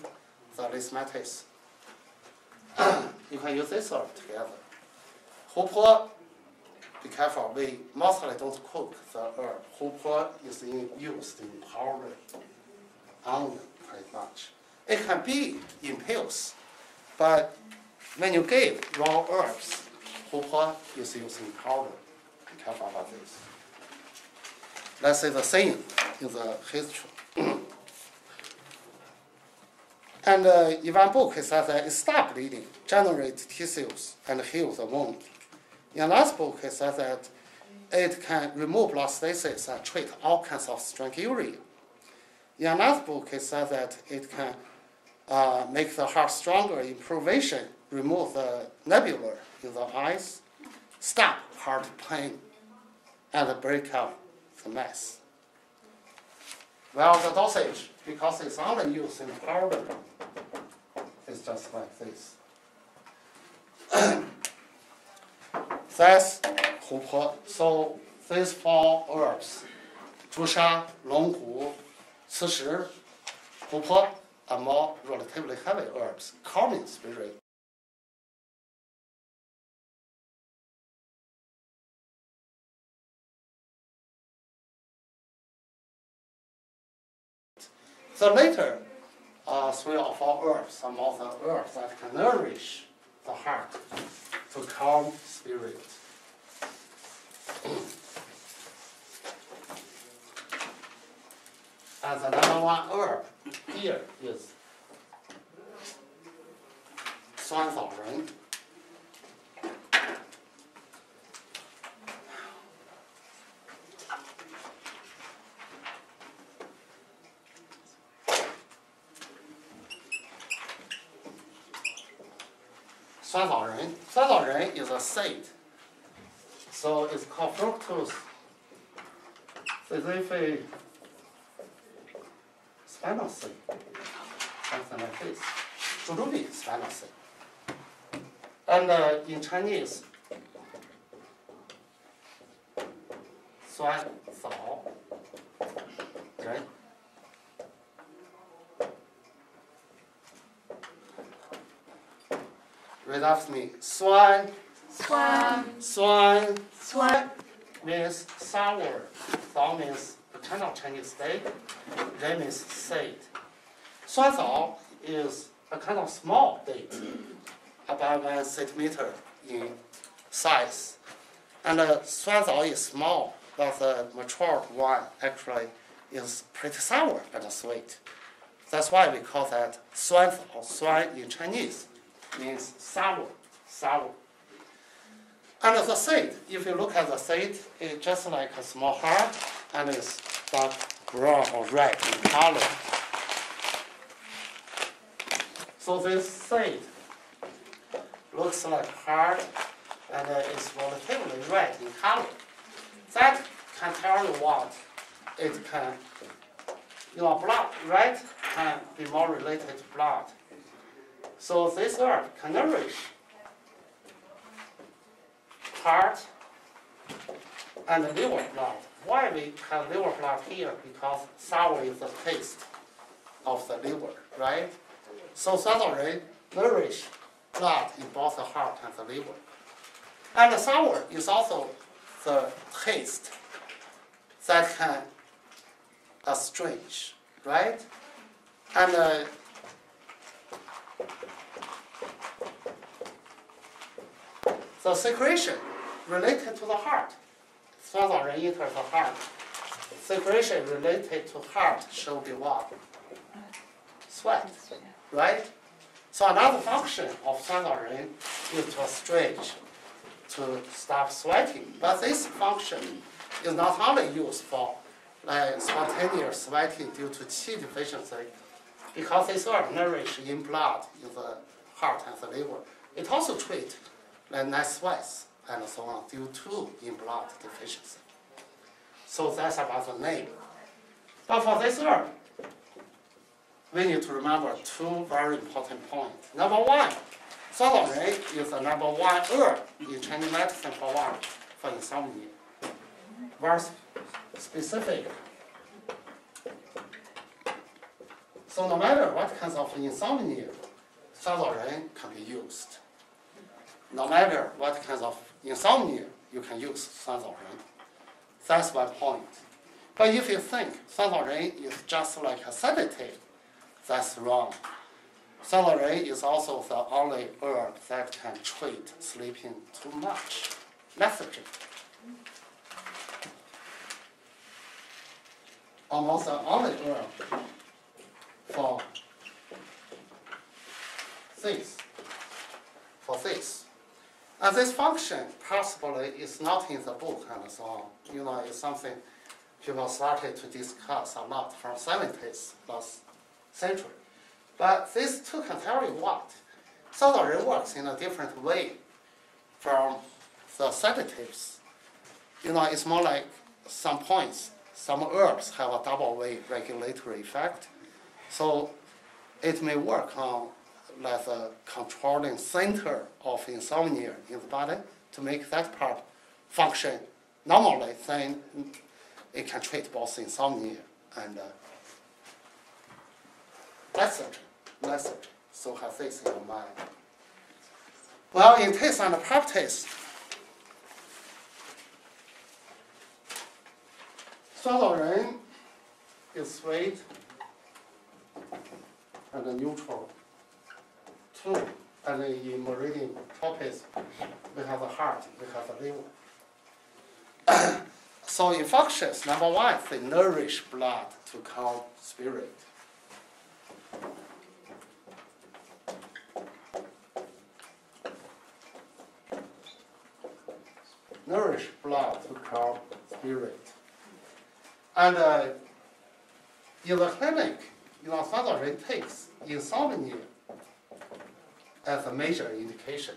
the lismatis. You can use this herb together. Hupo, be careful, we mostly don't cook the herb. Hupo is used in powder, onion, pretty much. It can be in pills, but when you give raw herbs, hupo is used in powder. Be careful about this. Let's say the same in the history. And in one book, it says that it stops bleeding, generates tissues, and heals the wound. In another book, it says that it can remove blastocysts and treat all kinds of stranguria. In another book, it says that it can make the heart stronger, improve vision, remove the nebula in the eyes, stop heart pain, and break up the mass. Well, the dosage, because it's only used in powder, is just like this. That's 琥珀. So these 4 herbs, 朱砂, 龙骨, 磁石, 琥珀, are more relatively heavy herbs, calming spirit. So later, 3 or 4 herbs, some of the herbs that can nourish the heart to calm spirit. And the number 1 herb here is 酸枣仁. Suan is a seed, so it's called fructose spinal seed, something like this. Jujube spinal seed. And in Chinese, 酸枣仁. Read after me. Suan. Suan means sour. Zao means a kind of Chinese steak. Ren means seed. Suanzao is a kind of small date, about 1 centimeter in size. And suanzao is small, but the matured one actually is pretty sour and sweet. That's why we call that suanzao. Suan in Chinese means sour. And the seed, if you look at the seed, it's just like a small heart, and it's dark brown or red in color. So this seed looks like heart, and it's relatively red in color. That can tell you what it can, your blood, red can be more related to blood. So this herb can nourish heart and liver blood. Why we have liver blood here? Because sour is the taste of the liver, right? So suanzao nourish blood in both the heart and the liver. And the sour is also the taste that can astringe, right? And the secretion related to the heart. Suanzao enters the heart. Secretion related to heart should be what? Sweat, right? So another function of suanzao is to astringe, to stop sweating. But this function is not only used for spontaneous sweating due to qi deficiency, because this herb nourishes in blood in the heart and the liver. It also treats night sweats and so on due to in blood deficiency. So that's about the name. But for this herb, we need to remember 2 very important points. Number 1, suanzao is the number 1 herb in Chinese medicine for what? For insomnia. Very specific. So no matter what kinds of insomnia, suanzao can be used. No matter what kinds of insomnia, you can use suanzao. That's my point. But if you think suanzao is just like a sedative, that's wrong. Suanzao is also the only herb that can treat sleeping too much. Lethargy. Almost the only herb for this. And this function possibly is not in the book and so on. You know, it's something people started to discuss a lot from 70s last century. But these 2 can tell you what? Southern works in a different way from the sedatives. It's more like some points, some herbs have a double way regulatory effect. So it may work on like the controlling center of insomnia in the body to make that part function normally. Then it can treat both insomnia and lethargy. So have this in your mind. Well, in taste and practice, Suan is sweet and neutral. 2, and in meridian topics, we have the heart, we have the liver. So in functions, number 1, they nourish blood to calm spirit. Nourish blood to calm spirit. And in the clinic, Suan takes insomnia as a major indication.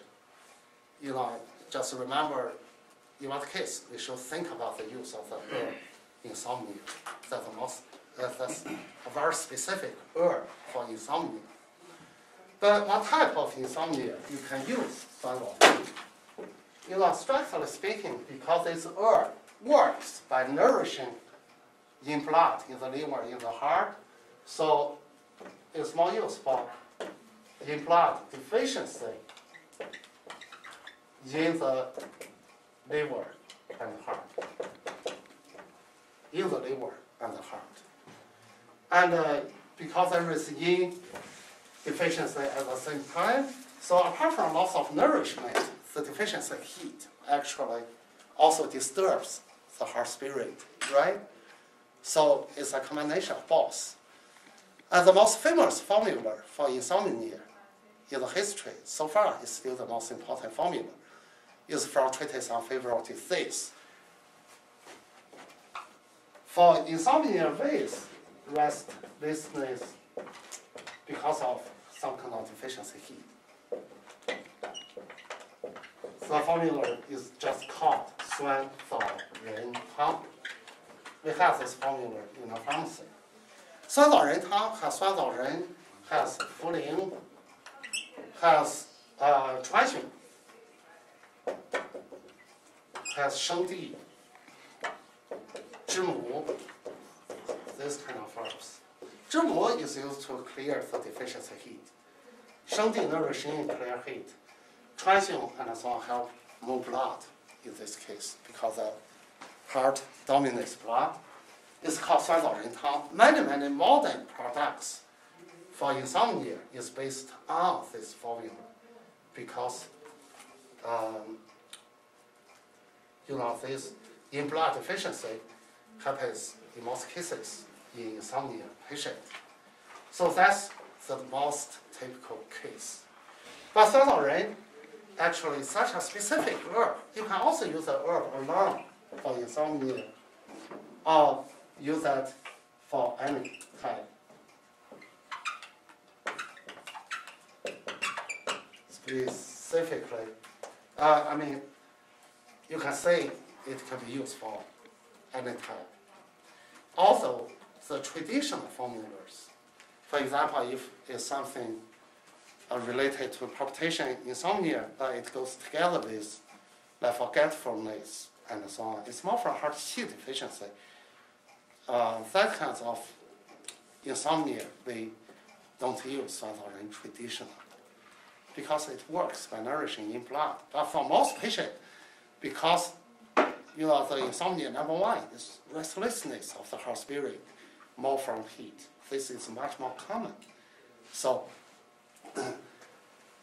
Just remember, in that case, we should think about the use of the herb insomnia. That's a very specific herb for insomnia. But what type of insomnia you can use Suan? Strictly speaking, because this herb works by nourishing in blood, in the liver, in the heart, so it's more useful in blood deficiency in the liver and heart. In the liver and the heart. And because there is yin deficiency at the same time, so apart from loss of nourishment, the deficiency of heat actually also disturbs the heart spirit, right? So it's a combination of both. And the most famous formula for insomnia in the history, so far is still the most important formula, is from Treatise on Febrile Disease. For insomnia with restlessness because of some kind of deficiency heat. The formula is just called Suan Zao Ren Tang. We have this formula in the pharmacy. Suan Zao Ren Tang has Suan Zao Ren, has Ling, has Chuan, has Shengdi, Zhimu, this kind of herbs. Zhimu is used to clear the deficiency heat. Shengdi nourishing clear heat. Chuan and so on help move blood in this case because the heart dominates blood. It's called Suan Zao Ren Tang. Many modern products for insomnia is based on this formula because this in blood deficiency happens in most cases in insomnia patient. So that's the most typical case. But Suan Zao Ren actually such a specific herb. You can also use the herb alone for insomnia or use that for any type. Specifically, you can say it can be used for any type. Also, the traditional formulas, for example, if it's something related to palpitation, insomnia, it goes together with forgetfulness and so on. It's more for heart heat deficiency. That kind of insomnia, we don't use Suan Zao Ren traditional because it works by nourishing in blood. But for most patients, because the insomnia, number 1 is restlessness of the heart spirit, more from heat. This is much more common. So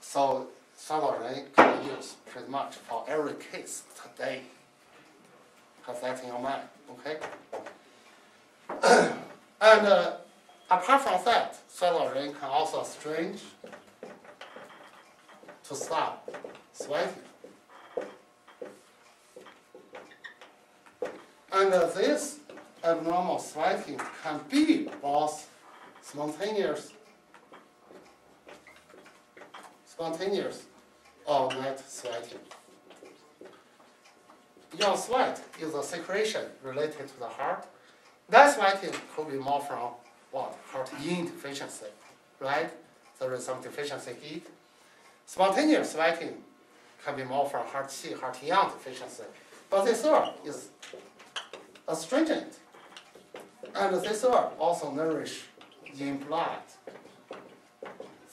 Suan Zao Ren can be used pretty much for every case today. Have that in your mind, okay? And apart from that, Suan Zao Ren can also astringe to stop sweating. And this abnormal sweating can be both spontaneous spontaneous or night sweating. Your sweat is a secretion related to the heart. Night sweating could be more from what? Heart yin deficiency, right? There is some deficiency heat. Spontaneous sweating can be more from heart qi, heart yang deficiency. But this herb is astringent. And this herb also nourish yin blood.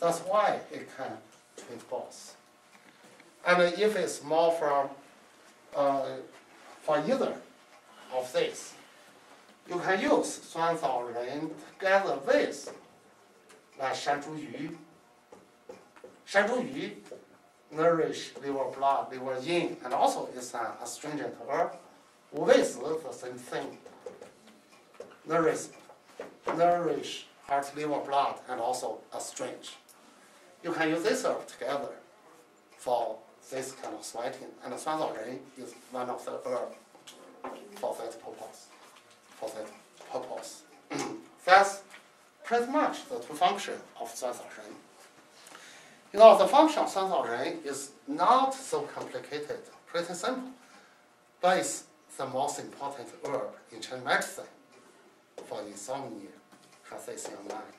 That's why it can treat both. And if it's more from for either of these, you can use Suan together with like shanzhuyu. Shanzhuyu nourish liver blood, liver yin, and also is an astringent herb with the same thing. Nourish heart, liver, blood, and also astringe. You can use this herb together for this kind of sweating, and Suan is one of the herbs for that purpose. That's pretty much the two functions of Suan. You know, the function of Suan is not so complicated, pretty simple, but it's the most important herb in Chinese medicine for insomnia, has this in mind.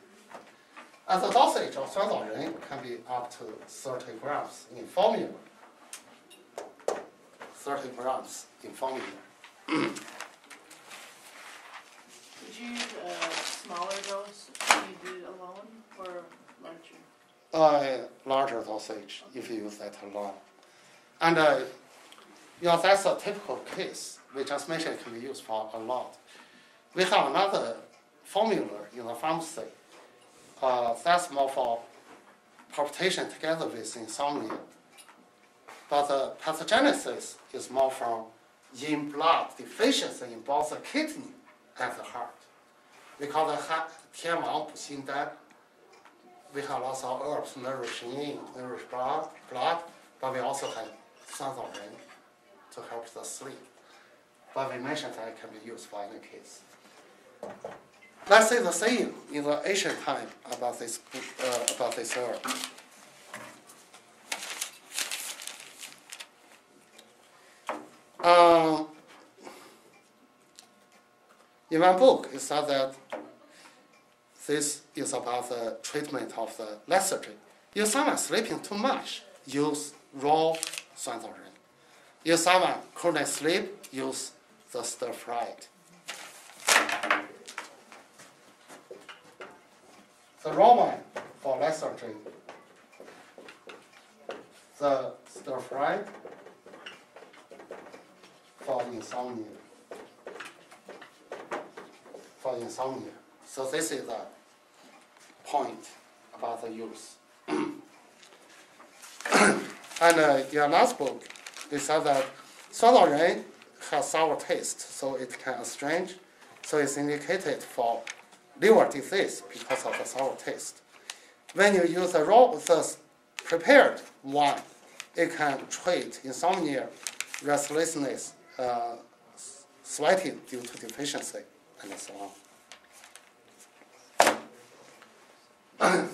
And the dosage of Suan can be up to 30 grams in formula. 30 grams in formula. Would you use a smaller dose if you do alone or larger? Larger dosage if you use that alone. And that's a typical case. We just mentioned it can be used for a lot. We have another formula in the pharmacy. That's more for palpitation together with insomnia. But the pathogenesis is more from yin blood deficiency in both the kidney and the heart. We call it tian wang bu xin dan. We have lots of herbs nourish yin, nourish blood, but we also have Suan to help the sleep. But we mentioned that it can be used for any case. Let's say the same in the ancient time about this herb. In one book, it said that this is about the treatment of the lethargy. If someone is sleeping too much, use raw Suan. If someone couldn't sleep, use the stir-fried. The raw one for lethargy, the stir-fried for insomnia. So this is the point about the use. And in the last book, they said that Suan has sour taste, so it can astringe. So it's indicated for liver disease because of the sour taste. When you use the prepared one, it can treat insomnia, restlessness, sweating due to deficiency, and so on.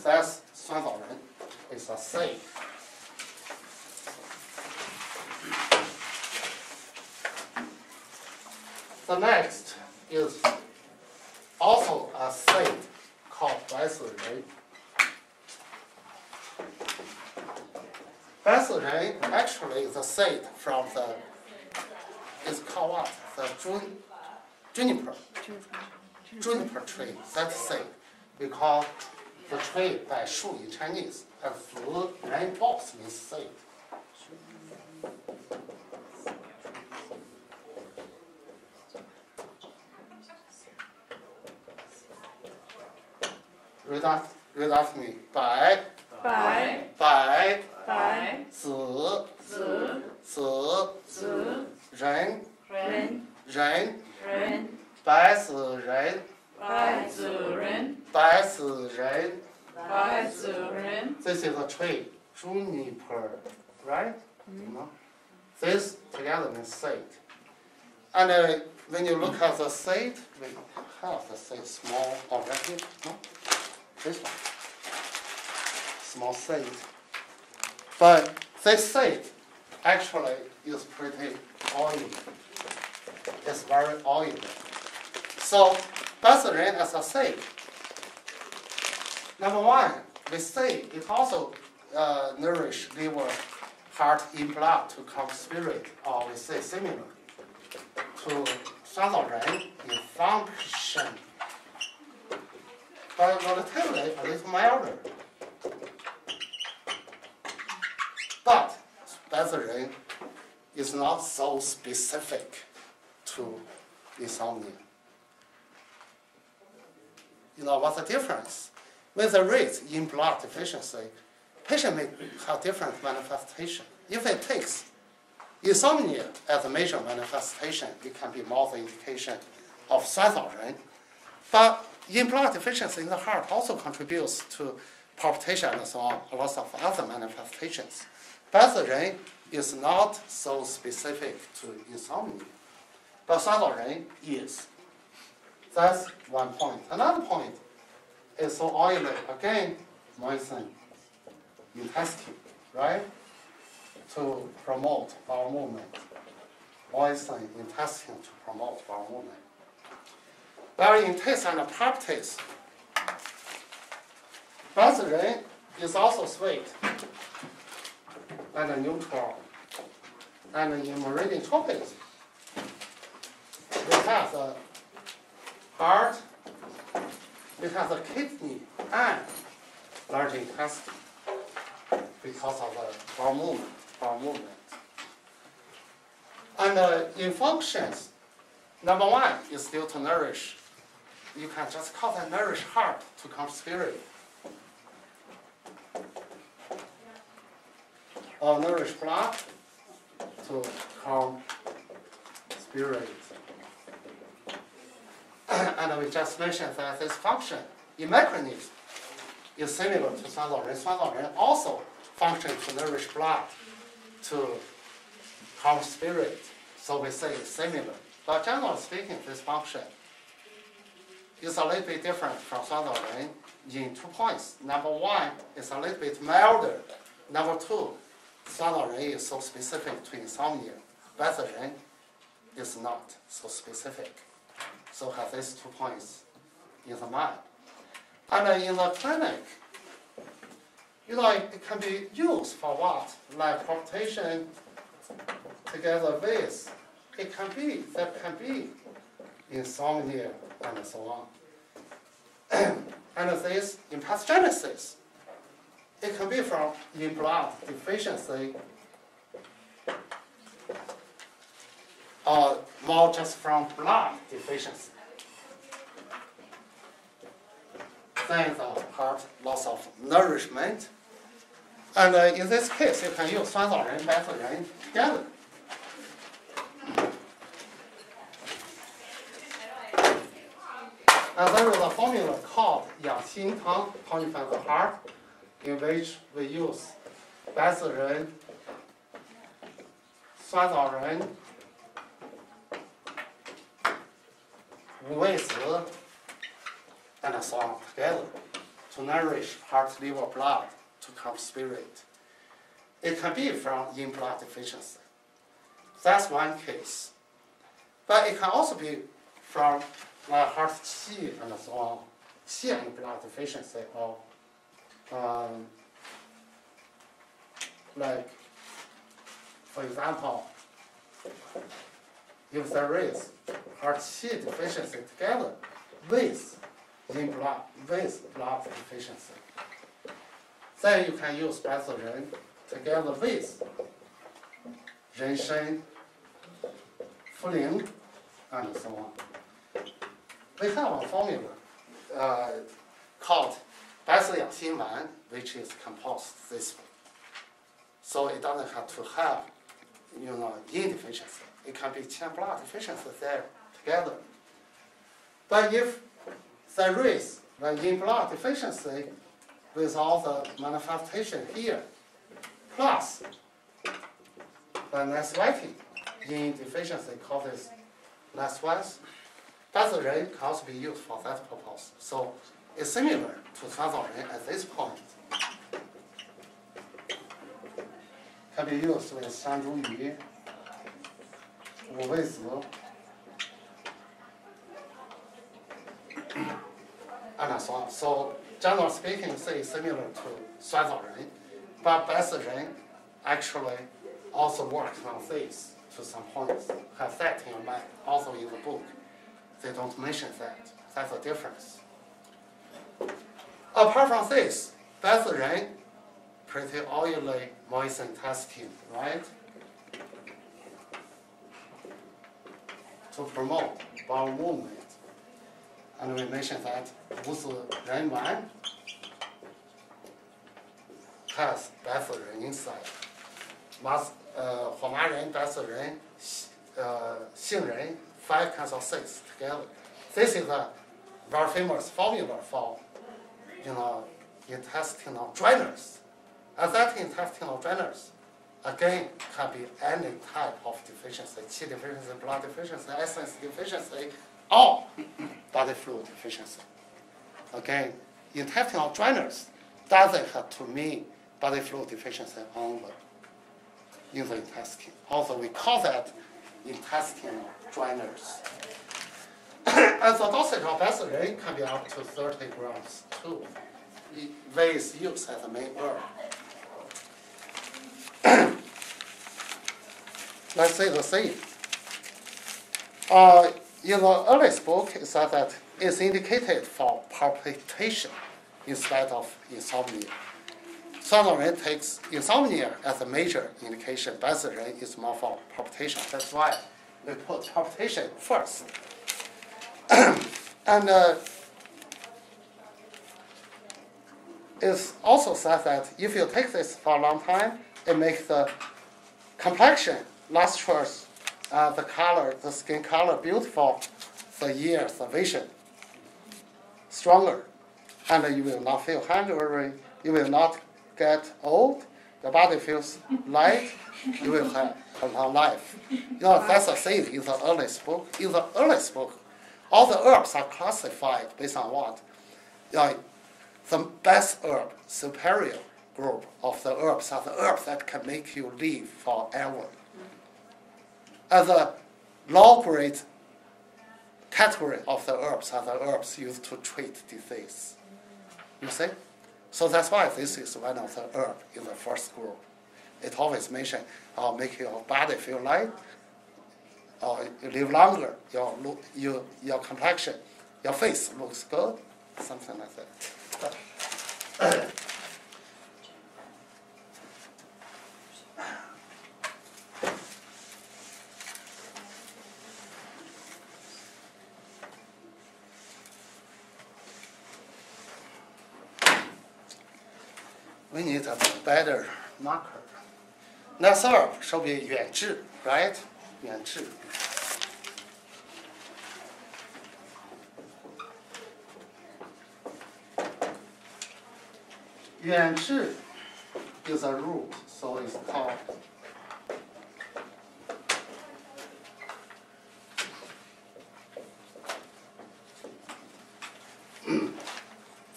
That's Suan. It's a seed. The next is also a seed called Baisirui. Baisirui actually is a seed from it's called what? The juniper tree. That's seed. We call the tree by shu in Chinese, and zi ren box means seed. Read after me. Bai, zi, ren, bai zi ren, This is a tree, juniper, right? You know? This together means seed. And when you look at the seed, we have the seed small already. No? This one. Small seed. But this seed actually is pretty oily. It's very oily. So Bacillin as a seed, number one, we say it also nourish liver, heart, in blood to calm spirit, or we say similar to Shanzao in function, but relatively a little milder. But Bacillin is not so specific to insomnia. You know what's the difference? With the rate in blood deficiency, patient may have different manifestation. If it takes insomnia as a major manifestation, it can be more the indication of Shanzao. But in blood deficiency in the heart also contributes to palpitation and so on, lots of other manifestations. Bacillin is not so specific to insomnia, but Shanzao is. That's one point. Another point is so oily, again, moisten intestine, right? To promote bowel movement. Moisten intestine to promote bowel movement. Well, in taste and properties, Bacillin is also sweet and neutral. And in meridian tropism, we have the heart, we have the kidney and large intestine because of the bowel movement. And in functions, number one is still to nourish. You can just call that nourish heart to calm spirit. Or nourish blood to calm spirit. And we just mentioned that this function in mechanism is similar to Shanzao. Shanzao also functions to nourish blood, to calm spirit. So we say it's similar. But generally speaking, this function is a little bit different from Shanzao in 2 points. Number one, it's a little bit milder. Number two, Shanzao is so specific to insomnia. Bacillin is not so specific. So have these 2 points in the mind. And in the clinic, it can be used for what? Like palpitation together with, there can be insomnia and so on. And this in pathogenesis, it can be from in blood deficiency or more just from blood deficiency. Then the heart loss of nourishment. And in this case, you can use Shanzao and Bacillin together. And there is a formula called Yang Xing Tang, how you find the heart, in which we use Bacillin, Shanzao, Oyster, and so on together to nourish heart, liver, blood, to calm spirit. It can be from in blood deficiency. That's one case. But it can also be from heart qi and so on, qi and blood deficiency, or like, for example, if there is heart qi deficiency together with blood deficiency, then you can use Bacillin together with Renshen, Ling, and so on. We have a formula called Bacillin Xinglan, which is composed this way. So it doesn't have to have, yin deficiency. It can be Qian blood deficiency there together. But if there is the yin blood deficiency with all the manifestation here, plus the Nesveti yin deficiency causes Nesvets, Bacillin can also be used for that purpose. So it's similar to Shanzao at this point. can be used with 山茱萸、五味子 and so on. So generally speaking, say similar to 酸枣仁, but 白子仁 actually also works on this to some points. Have that in your mind. Also in the book, they don't mention that. That's the difference. Apart from this, 白子仁 pretty oily, moist intestine, right? To promote bowel movement. And we mentioned that 无子仁丸 has 白子仁 inside. 火麻仁、白子仁、杏仁, 5 kinds of things together. This is a very famous formula for, intestinal drainers. And that intestinal drainers, again, can be any type of deficiency, qi deficiency, blood deficiency, essence deficiency, or body fluid deficiency. Again, intestinal drainers doesn't have to mean body fluid deficiency only in the intestine. Also, we call that intestinal drainers. And the dosage of 白子仁 can be up to 30 grams too. With use as a main herb. Let's say the same. In the earliest book, it said that it's indicated for palpitation instead of insomnia. Suan takes insomnia as a major indication. 白子仁 is more for palpitation. That's why we put palpitation first. And it's also said that if you take this for a long time, it makes the complexion lustrous, the color, the skin color beautiful, the ears, the vision stronger, and you will not feel hungry, you will not get old, your body feels light, you will have a long life. That's the thing in the earliest book. In the earliest book, all the herbs are classified based on what? The best herb, superior group of the herbs are the herbs that can make you live forever. And the low-grade category of the herbs are the herbs used to treat disease. You see? So that's why this is one of the herbs in the first group. It always mentions make your body feel light, you live longer, your complexion, your face looks good, something like that. We need a better marker. Next herb should be 远志, right? 远志. Yuan is a root, so it's called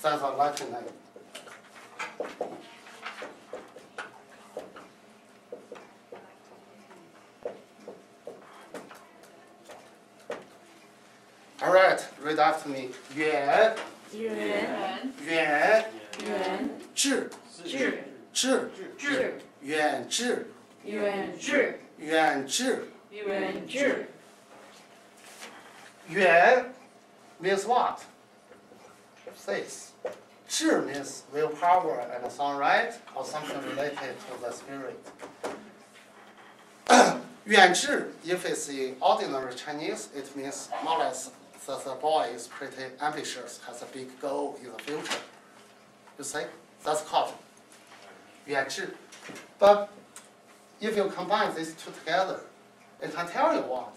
that's a Latin name. All right, read after me. Yuan, Yuan, Yuan, Yuan, 志, 志, 志, 志, 远志, 远志, 远志. 远志. Yuan means what? This. 志 means willpower and so on, right? Or something related to the spirit. 远志, if it's in ordinary Chinese, it means more or less that the boy is pretty ambitious, has a big goal in the future. You see? That's called 远志. But if you combine these two together, it can tell you what?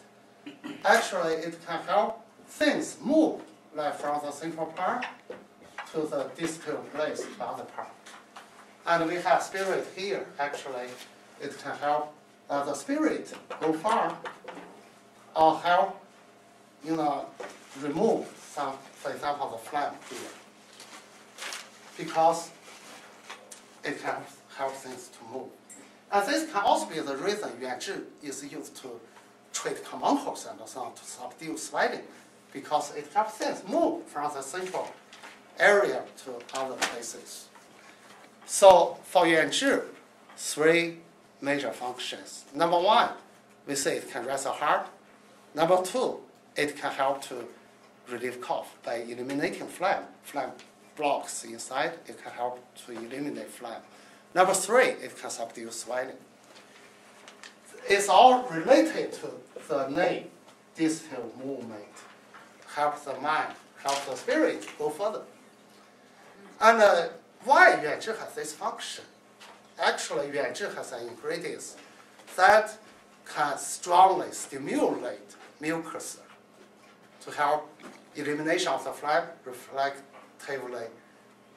Actually, it can help things move, like from the central part to the distal place to the other part. And we have spirit here. Actually, it can help the spirit go far, or help, remove some, for example, the phlegm here, because it can help things to move. And this can also be the reason Yuan is used to treat carbuncles and so on to subdue swelling, because it helps things move from the central area to other places. So for Yuan 3 major functions. Number 1, we say it can rest the heart. Number 2, it can help to relieve cough by eliminating phlegm. Phlegm blocks inside, it can help to eliminate phlegm. Number 3, it can subdue swelling. It's all related to the name, distal movement. Help the mind, help the spirit go further. And why Yuan has this function? Actually, Yuan has an ingredient that can strongly stimulate mucus to help elimination of the phlegm reflectively,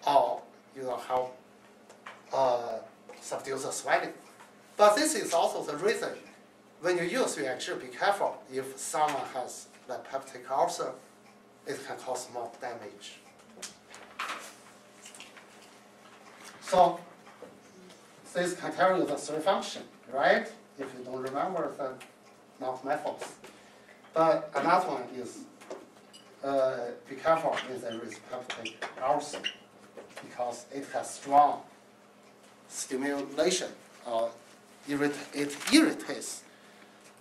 or help subdue the swelling. But this is also the reason when you use Yuan, be careful. If someone has the peptic ulcer, it can cause more damage. So this can tell you the 3 functions, right? If you don't remember, then not my fault. But another one is be careful with the peptic ulcer, because it has strong stimulation. It irritates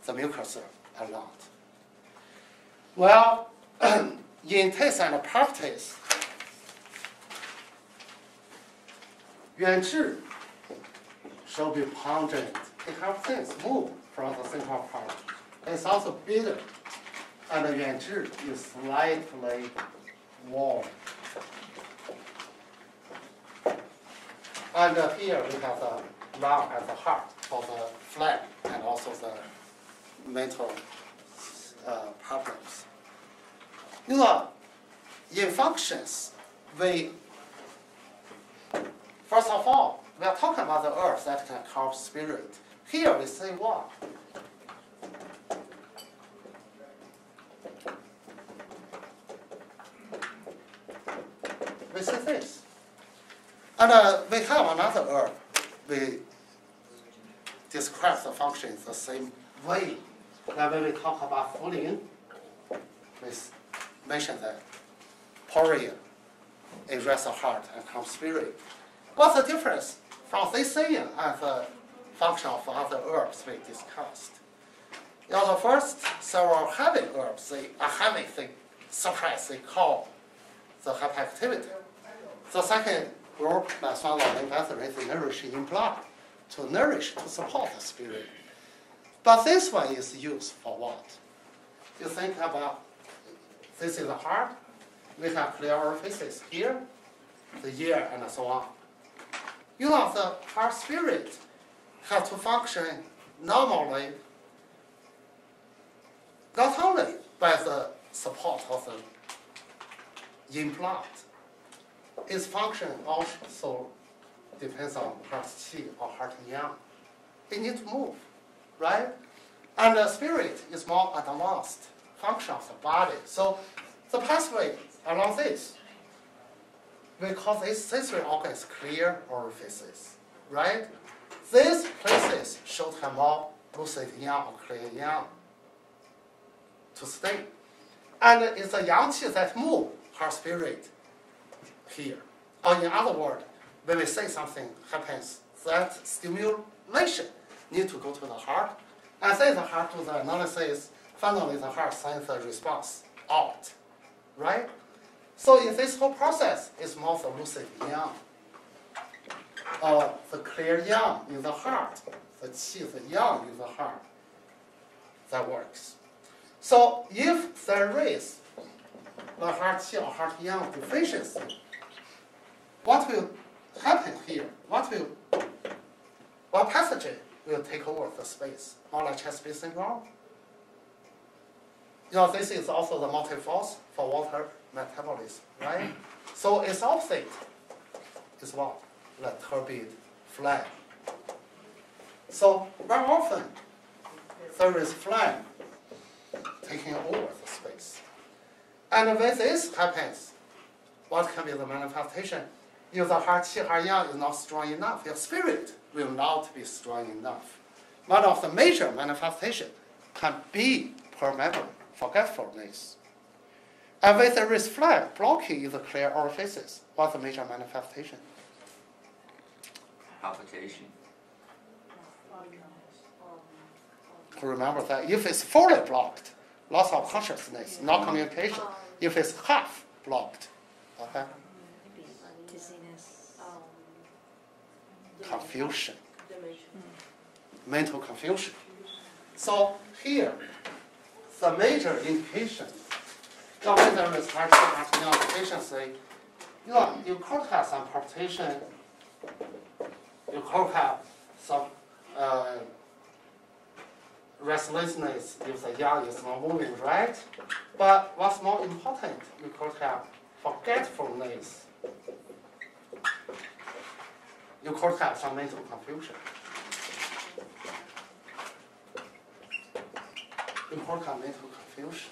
the mucus a lot. Well, in taste and practice, Yuan shall be pungent. It helps things move from the central part. It's also bitter, and Yuan is slightly warm. And here we have the lung and the heart for the phlegm and also the mental problems. In functions, first of all, we are talking about the earth that can help spirit. Here we say what? We say this. And we have another herb. We describe the functions the same way. Now when we talk about Ling, we mention that poria, it rests the heart and calms spirit. What's the difference from this saying and the function of other herbs we discussed? The first several heavy herbs, they are heavy, they suppress, they call the hyperactivity. The second group, like Suan, Ling, they nourish in blood, to nourish, to support the spirit. But this one is used for what? You think about, this is the heart, we have clear orifices here, the ear, and so on. The heart spirit has to function normally, not only by the support of the implant. Its function also depends on heart qi or heart yang. It needs to move, right? And the spirit is more advanced function of the body. So the pathway along this, we call these sensory organs clear orifices, right? These places should have more lucid yang or clear yang to stay. And it's the yang qi that move heart spirit here. Or in other words, when we say something happens, that stimulation need to go to the heart, and then the heart to the analysis, finally the heart sends the response out, right? So in this whole process, it's more the lucid yang, the clear yang in the heart, the qi, the yang in the heart, that works. So if there is the heart qi or heart yang deficiency, what will happen here? What pathogen will take over the space? More like chest space syndrome. This is also the motive force for water metabolism, right? So its opposite is what? The turbid phlegm. So very often there is phlegm taking over the space. And when this happens, what can be the manifestation? If the heart qi, heart yang is not strong enough, your spirit will not be strong enough. One of the major manifestations can be poor memory, forgetfulness. And with the wrist flare blocking the clear orifices, what's the major manifestation? Palpitation. Remember that if it's fully blocked, loss of consciousness, no communication. If it's half blocked, okay? Dizziness. Confusion. Mental confusion. So here, the major indication, when there is arterial deficiency, you could have some palpitation, you could have some restlessness if the yang is not moving right. But what's more important, you could have forgetfulness. You could have some mental confusion. You could have mental confusion.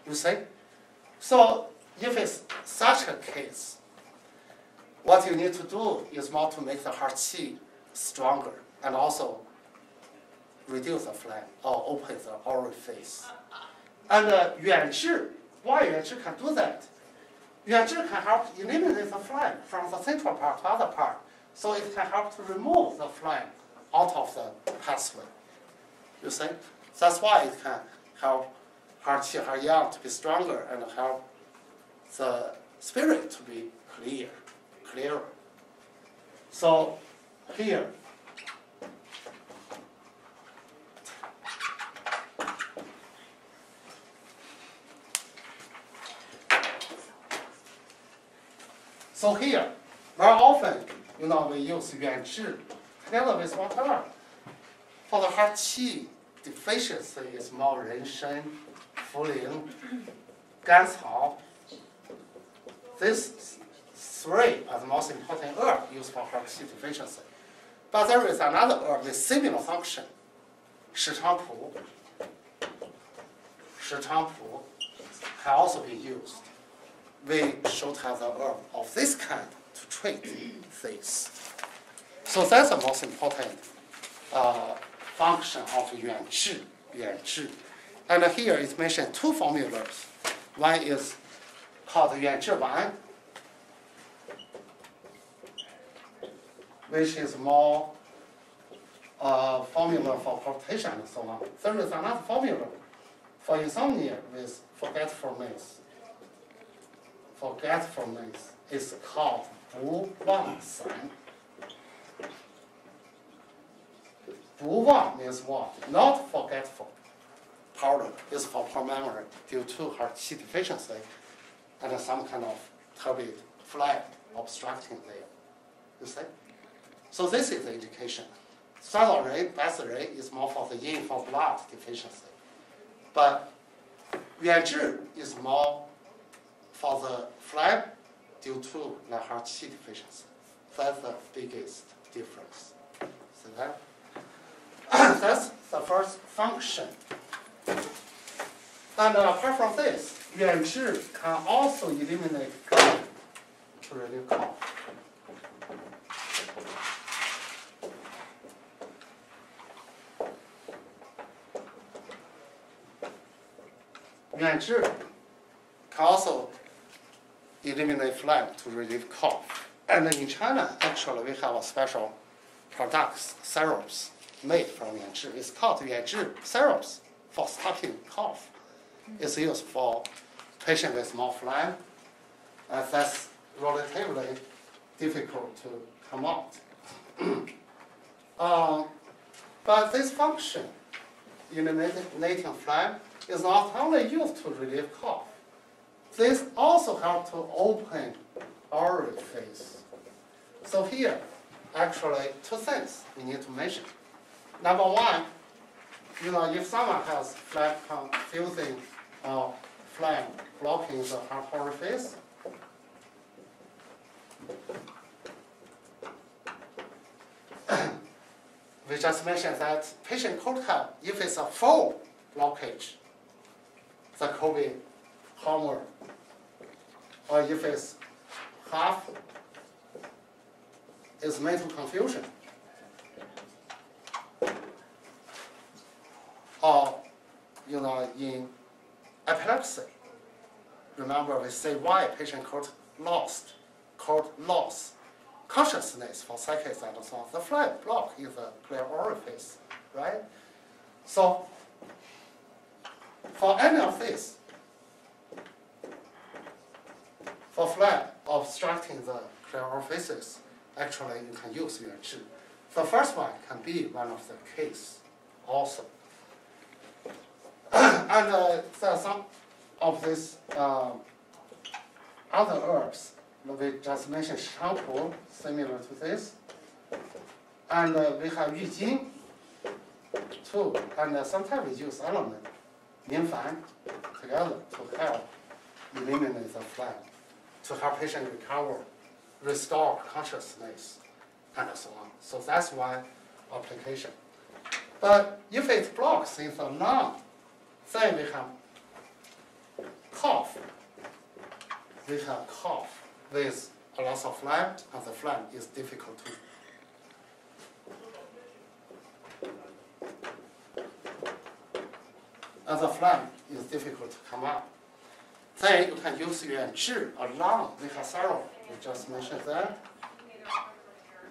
You see? So if it's such a case, what you need to do is more to make the heart qi stronger and also reduce the flame or open the orifice. And Yuan Zhi, why Yuan Zhi can do that? Yuan Zhi can help eliminate the flame from the central part to other part, so it can help to remove the flame out of the pathway. You see? That's why it can help heart qi, heart yang to be stronger and help the spirit to be clearer. So here, very often, we use Yuan Zhi together with whatever. For the heart qi deficiency is more Ren Shen, Fu Ling, Gan Cao. These three are the most important herb used for heart qi deficiency. But there is another herb with similar function, Shi Chang Pu. Shi Chang Pu can also be used. We should have the herb of this kind to treat this. So that's the most important function of Yuan Zhi. And here it mentioned two formulas. One is called Yuan Zhi Wan, which is more formula for palpitation and so on. There is another formula for insomnia with forgetfulness. Forgetfulness is called Bu Wang San. Bu Wang means what? Not forgetful. Powder is for poor memory due to heart qi deficiency and some kind of turbid flame obstructing there. You see? So this is the indication. Salary, basically, is more for the yin for blood deficiency. But Yuan Zhi is more for the flame due to the heart qi deficiency. That's the biggest difference. See that? That's the first function. And apart from this, Yuan Zhi can also eliminate cough to relieve cough. Yuan Zhi can also eliminate phlegm to relieve cough. And in China, actually, we have a special products, syrups, made from Yuan Zhi. It's called Yuan Zhi syrups for stopping cough. It's used for patients with more phlegm, and that's relatively difficult to come out. But this function, eliminating phlegm, is not only used to relieve cough. This also helps to open orifice. So here, actually, two things we need to mention. Number one, if someone has phlegm confusing or phlegm blocking the heart orifice, we just mentioned that patient could have, if it's a full blockage, the COVID hormone, or if it's half, it's mental confusion. Or, in epilepsy, remember we say why patient could lost consciousness for seconds and so on. The fly block is a clear orifice, right? So for any of this, for fly obstructing the clear orifices, actually you can use Yuan. The first one can be one of the case also. And there are some of these other herbs. We just mentioned shampoo, similar to this. And we have yujing too. And sometimes we use element, ming together to help eliminate the fly, to help patient recover, restore consciousness, and so on. So that's one application. But if it blocks in the lung, then we have cough. We have cough with a loss of phlegm, and the phlegm is difficult to. And the phlegm is difficult to come up. Then you can use Yuan along with a syrup. We just mentioned that.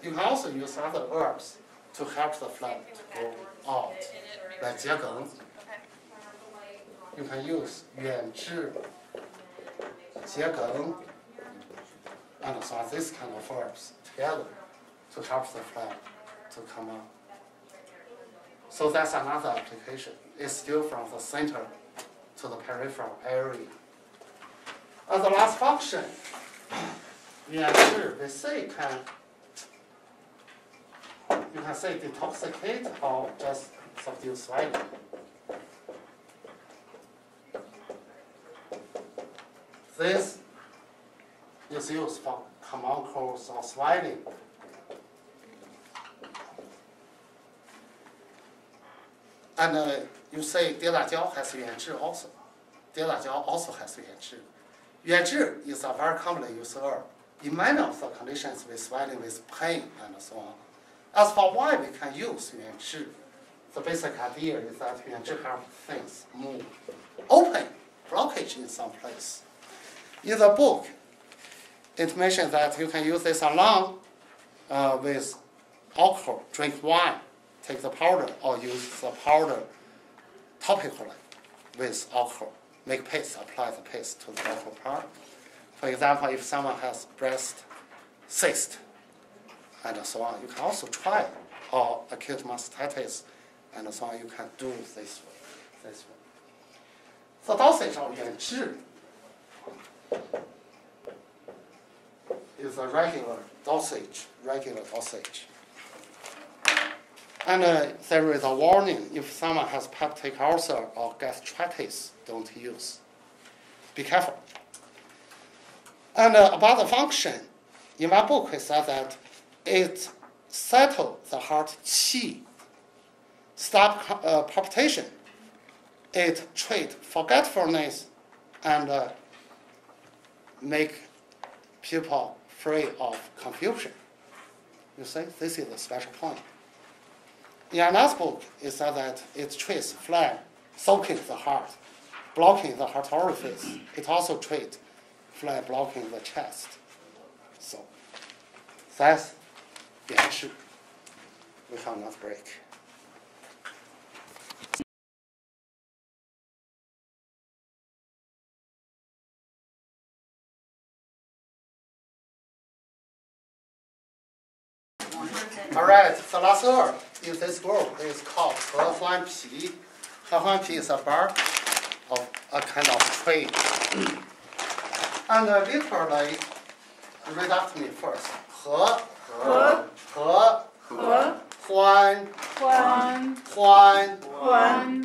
You can also use other herbs to help the phlegm to go out, like jiao. You can use Yuan jiao, and so on, this kind of herbs together to help the phlegm to come out. So that's another application. It's still from the center to the peripheral area. And the last function, Yuan we say you can say detoxicate or just subdue swelling. This is used for homuncles or swelling. And you say 跌打胶 has Yuan also. 跌打胶 also has Yuan. Yuan is a very commonly used herb in many of the conditions with swelling, with pain, and so on. As for why we can use Yuan, the basic idea is that Yuan helps things move, open blockage in some place. In the book, it mentions that you can use this along with alcohol, drink wine, take the powder, or use the powder topically with alcohol. Make paste, apply the paste to the local part. For example, if someone has breast cyst, and so on, you can also try, or acute mastitis, and so on, you can do this way. The dosage of Yuan is a regular dosage. And there is a warning: if someone has peptic ulcer or gastritis, don't use. Be careful. And about the function, in my book, it says that it settles the heart qi, stop palpitation. It treats forgetfulness and make people free of confusion. You see, this is the special point. In another book, it says that it treats phlegm, soaking the heart, blocking the heart orifice. It also treats phlegm blocking the chest. So that's Yuan. We have another break. All right, the last herb in this group is called huan. Huan is a bark of a kind of tree. And literally, read after me first. Huan.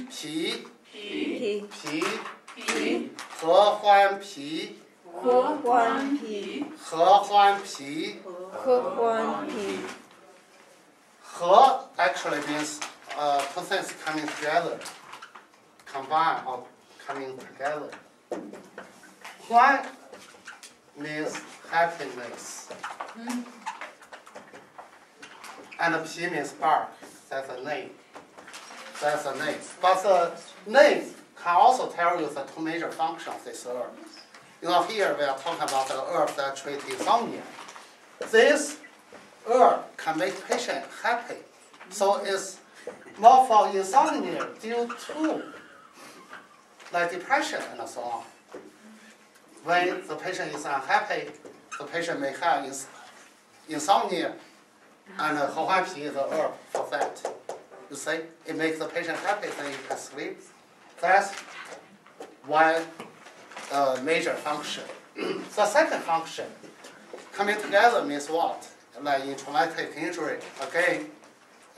He actually means two things coming together, combine or coming together. Huan means happiness. And pi means bark, that's a name. That's the name. But the name can also tell you the two major functions of this herb. Here we are talking about the herb that treats insomnia. This herb can make patient happy. So it's more for insomnia due to like depression and so on. When the patient is unhappy, the patient may have insomnia, and huan pi is the herb for that. You see, it makes the patient happy, then you can sleep. That's one major function. The second function, coming together means what? Like in traumatic injury, again,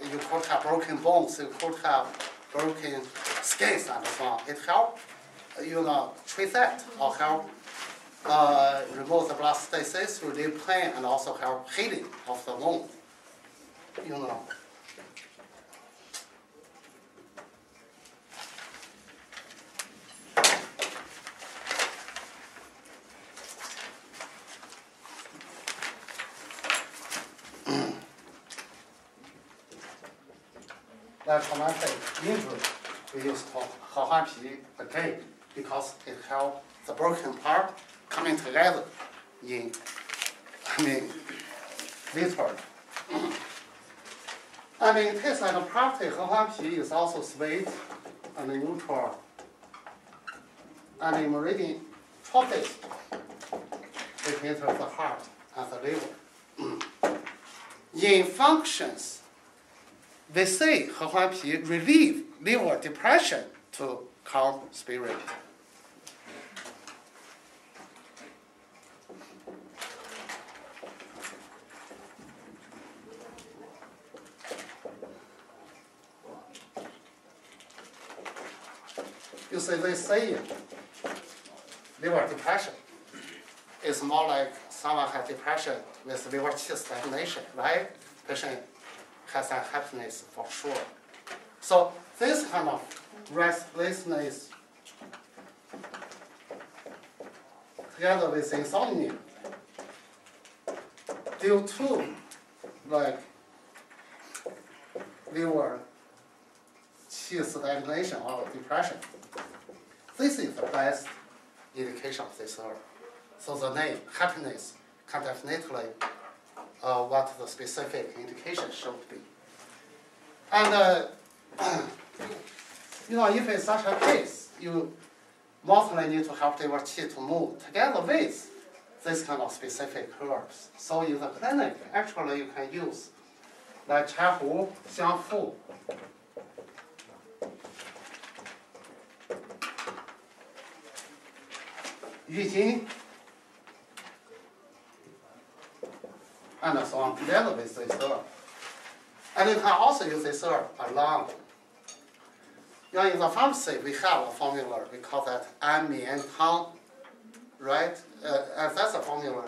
you could have broken bones, you could have broken skins and so on. It helps, treat that or help remove the blood stasis, relieve pain, and also help healing of the wound. Like traumatic injury, we use huan pi again because it helps the broken part coming together in, literally. In taste and property, huan pi is also sweet and neutral. And in meridian tropics, it enters the heart and the liver. In functions, they say huan pi relieve liver depression to calm spirit. You see, they say liver depression is more like someone has depression with liver qi stagnation, right? Patient has unhappiness for sure. So this kind of restlessness together with insomnia due to like liver qi stagnation or depression. This is the best indication of this herb. So the name, happiness, can definitely what the specific indication should be. And if it's such a case, you mostly need to help liver qi to move together with this kind of specific herbs. So in the clinic, actually you can use like jiao, xiangfu, yuan, and so on together with this herb. And you can also use this herb alone. In the pharmacy, we have a formula, we call that An Tang, right? And that's a formula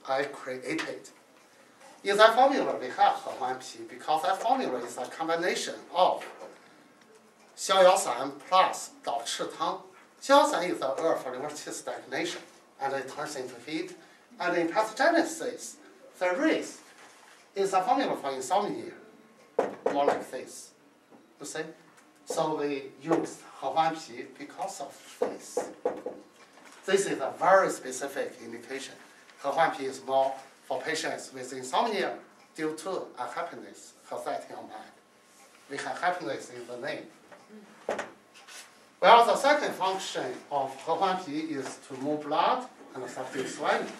I created. In that formula, we have huan pi because that formula is a combination of xiaoyaosan plus dao chi tang. Xiaoyaosan is the herb for liver qi stagnation, and it turns into heat. And in pathogenesis, the risk is a formula for insomnia, more like this. You see? So we use huan pi because of this. This is a very specific indication. Huan pi is more for patients with insomnia due to unhappiness, anxiety on mind. We have happiness in the name. Well, the second function of huan pi is to move blood and subdue swelling.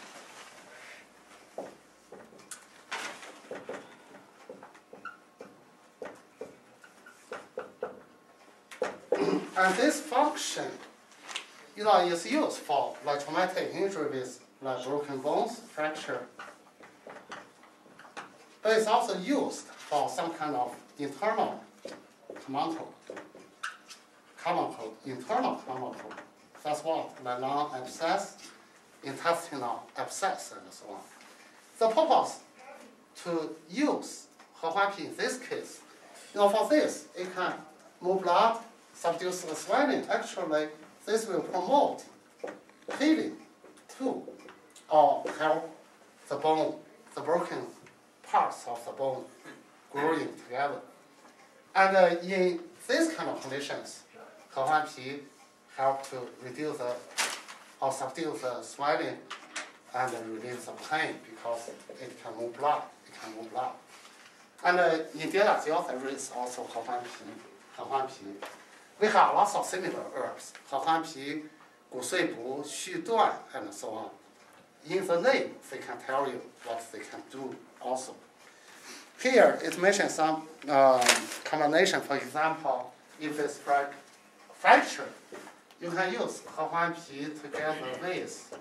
And this function, is used for like traumatic injury with like broken bones, fracture. But it's also used for some kind of internal carbuncle. That's what, like lung abscess, intestinal abscess, and so on. The purpose to use huan pi in this case, for this, it can move blood, subdues the swelling. Actually, this will promote healing too, or help the bone, the broken parts of the bone growing together. And in these kind of conditions, huan help to reduce or subdue the swelling and relieve the pain because it can move blood. And in Diazio, there is also huan. We have lots of similar herbs, huan, 骨碎补, 续断, and so on. In the name, they can tell you what they can do also. Here, it mentions some combination. For example, if it's fracture, you can use huan together with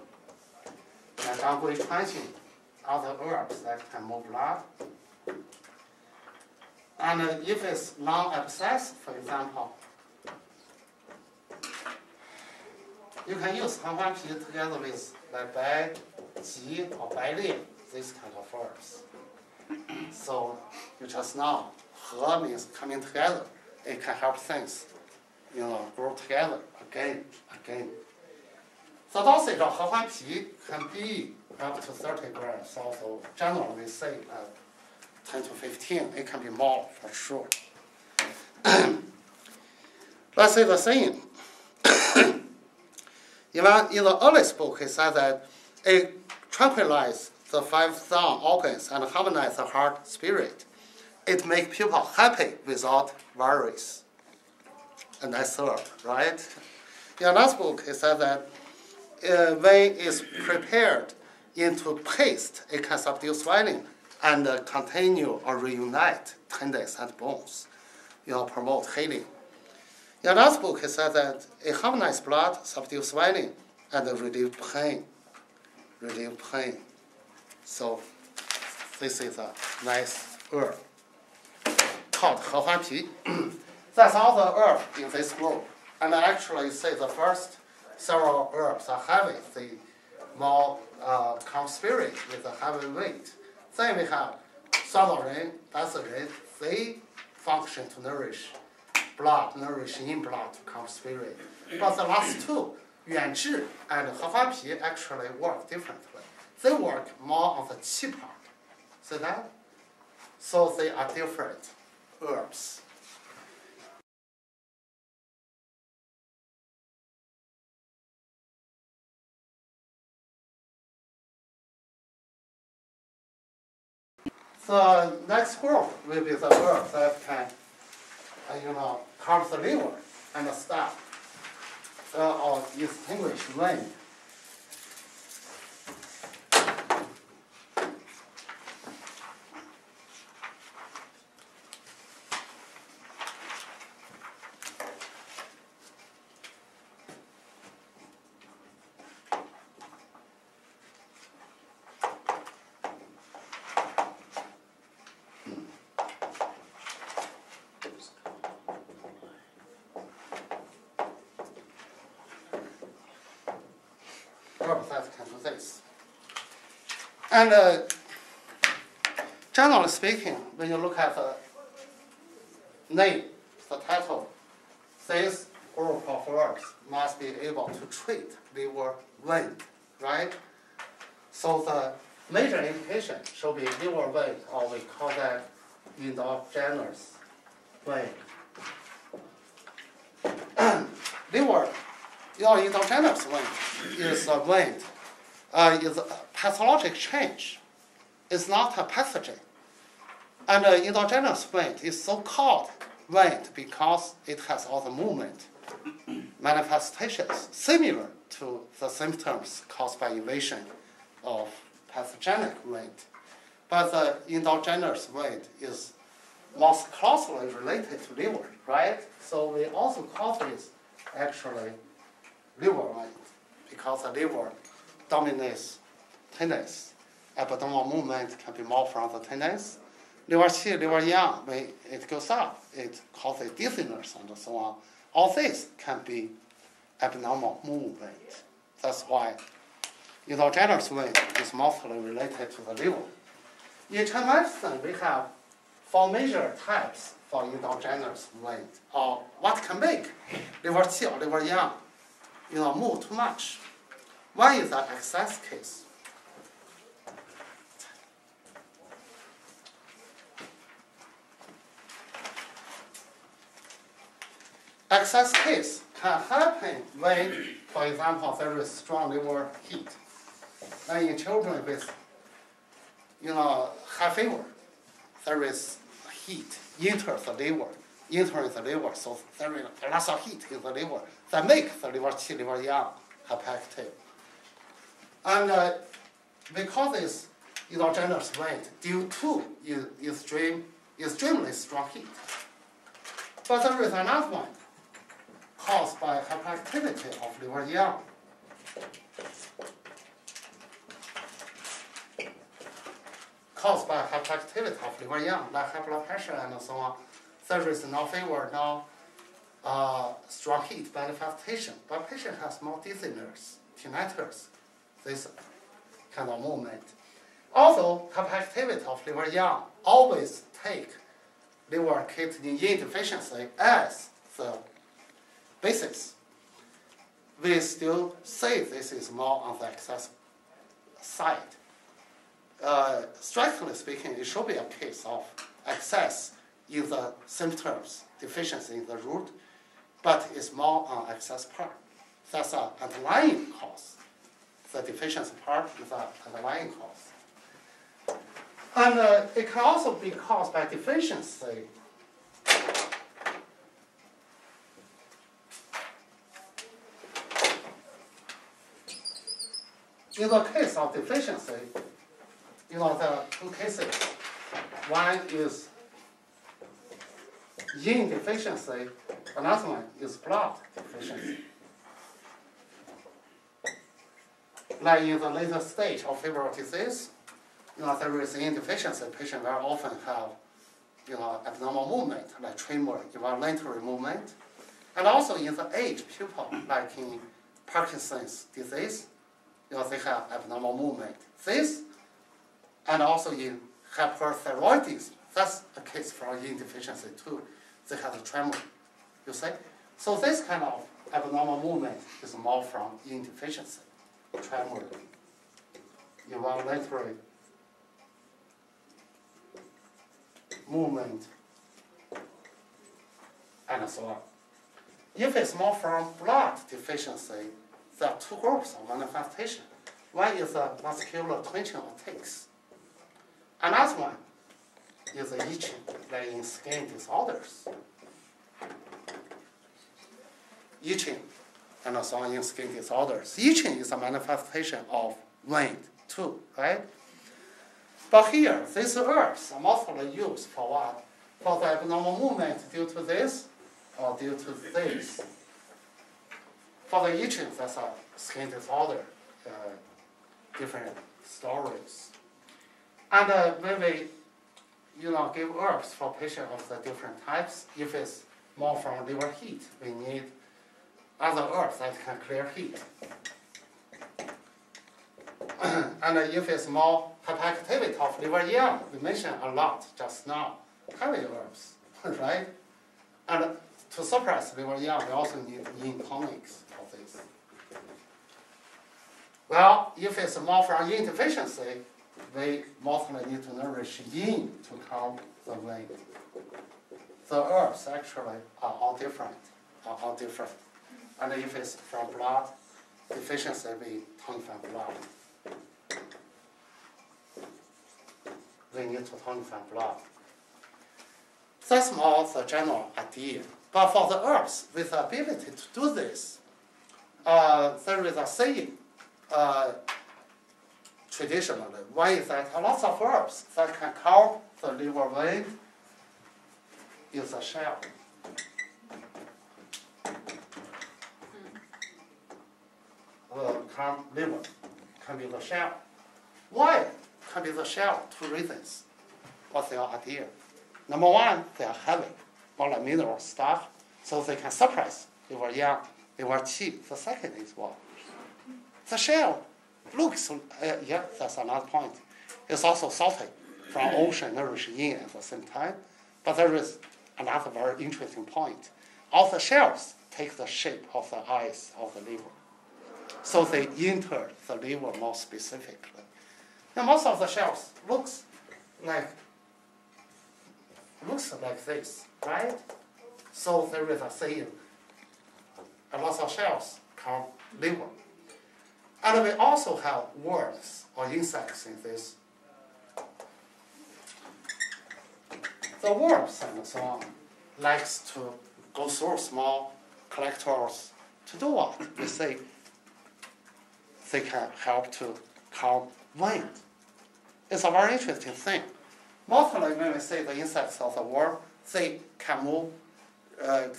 other herbs that can move blood. And if it's lung abscess, for example, you can use huan together with like bai, ji, or bai li, these kind of herbs. So you just know, he means coming together. It can help things, grow together again. The dosage of huan can be up to 30 grams. Also, generally we say 10 to 15. It can be more for sure. Let's say the same. In the earliest book, it said that it tranquilizes the 5 sound organs and harmonizes the heart spirit. It makes people happy without worries. And that's herb, right? In another book, it said that when it's prepared into paste, it can subdue swelling and continue or reunite tendons and bones, promote healing. In another book, it said that it harmonizes blood, subdues swelling, and relieve pain. So this is a nice herb called huan. That's all the herbs in this group. And actually, say the first several herbs are heavy, the more calm spirit with a heavy weight. Then we have sonorin, dasarin, they function to nourish in blood to calm spirit. But the last two, Yuan and huan actually work differently. They work more on the qi part. See that? So they are different herbs. The next group will be the herbs that can, calm the liver and the stomach, or extinguish wind. That can do this. And generally speaking, when you look at the name, the title, this group of herbs must be able to treat liver wind, right? So the major indication should be liver wind, or we call that endogenous wind. Endogenous wind is a wind, is a pathologic change. It's not a pathogen. And endogenous wind is so-called wind because it has all the movement, manifestations similar to the symptoms caused by invasion of pathogenic wind. But the endogenous wind is most closely related to liver, right? So we also call this actually liver wind because the liver dominates tendons. Abdominal movement can be more from the tendons. Liver qi, liver yang, when it goes up, it causes dizziness and so on. All this can be abnormal movement. That's why endogenous wind is mostly related to the liver. In Chinese medicine, we have 4 major types for endogenous wind, or what can make liver qi or liver yang move too much. One is an excess case. excess case can happen when, for example, there is strong liver heat. And in children with, high fever, there is heat entering the liver, so there is lots of heat in the liver that make the liver qi, liver yang hyperactive. And because it's endogenous weight due to extremely strong heat. But there is another one caused by hyperactivity of liver yang. Caused by hyperactivity of liver yang, like high blood pressure and so on. There is no fever, no strong heat manifestation, but patient has more dizziness, tinnitus, this kind of movement. Also, hyperactivity of liver yang always take liver kidney yin deficiency as the basis. We still say this is more on the excess side. Strictly speaking, it should be a case of excess in the symptoms, deficiency in the root, but it's more on excess part. That's an underlying cause. The deficiency part is an underlying cause. And it can also be caused by deficiency. In the case of deficiency, there are two cases. One is yin deficiency, another one is blood deficiency. Like in the later stage of febrile disease, there is yin deficiency. Patients very often have, abnormal movement, like tremor, involuntary movement. And also in the aged people, like in Parkinson's disease, they have abnormal movement. This, and also in hyperthyroidism, that's a case for yin deficiency too. They have a tremor, you see? So this kind of abnormal movement is more from yin deficiency, tremor, involuntary movement, and so on. If it's more from blood deficiency, there are two groups of manifestation. One is a muscular twitching or tics. Another one is a itching, like in skin disorders. Itching and so on in skin disorders. Itching is a manifestation of wind too, right? But here, these herbs are mostly used for what? For the abnormal movement due to this or due to this. For the itching, that's a skin disorder, different stories. And when we, give herbs for patients of the different types, if it's more from liver heat, we need other herbs that can clear heat. And if it's more hyperactivity of liver yang, we mentioned a lot just now, heavy herbs, right? And to suppress liver yang, we also need yin tonics for this. Well, if it's more from yin deficiency, we mostly need to nourish yin to calm the wind. The herbs actually are all different. And if it's from blood deficiency, we tonify blood. We need to tonify blood. That's more the general idea. But for the herbs with the ability to do this, there is a saying traditionally. One is that lots of herbs that can calm the liver wind is a shell. Calm liver can be the shell. Why can be the shell? Two reasons. What's their idea? Number one, they are heavy, more like mineral stuff, so they can suppress liver yang, liver qi. The second is what? The shell looks, that's another point. It's also salty from ocean, nourish yin at the same time. But there is another very interesting point. All the shells take the shape of the eyes of the liver. So they enter the liver more specifically. Now most of the shells looks like this, right? So there is a saying, a lot of shells called liver. And we also have worms or insects in this. The worms and so on likes to go through small collectors to do what? We say they can help to calm wind. It's a very interesting thing. Mostly when we say the insects of the worm, they can move,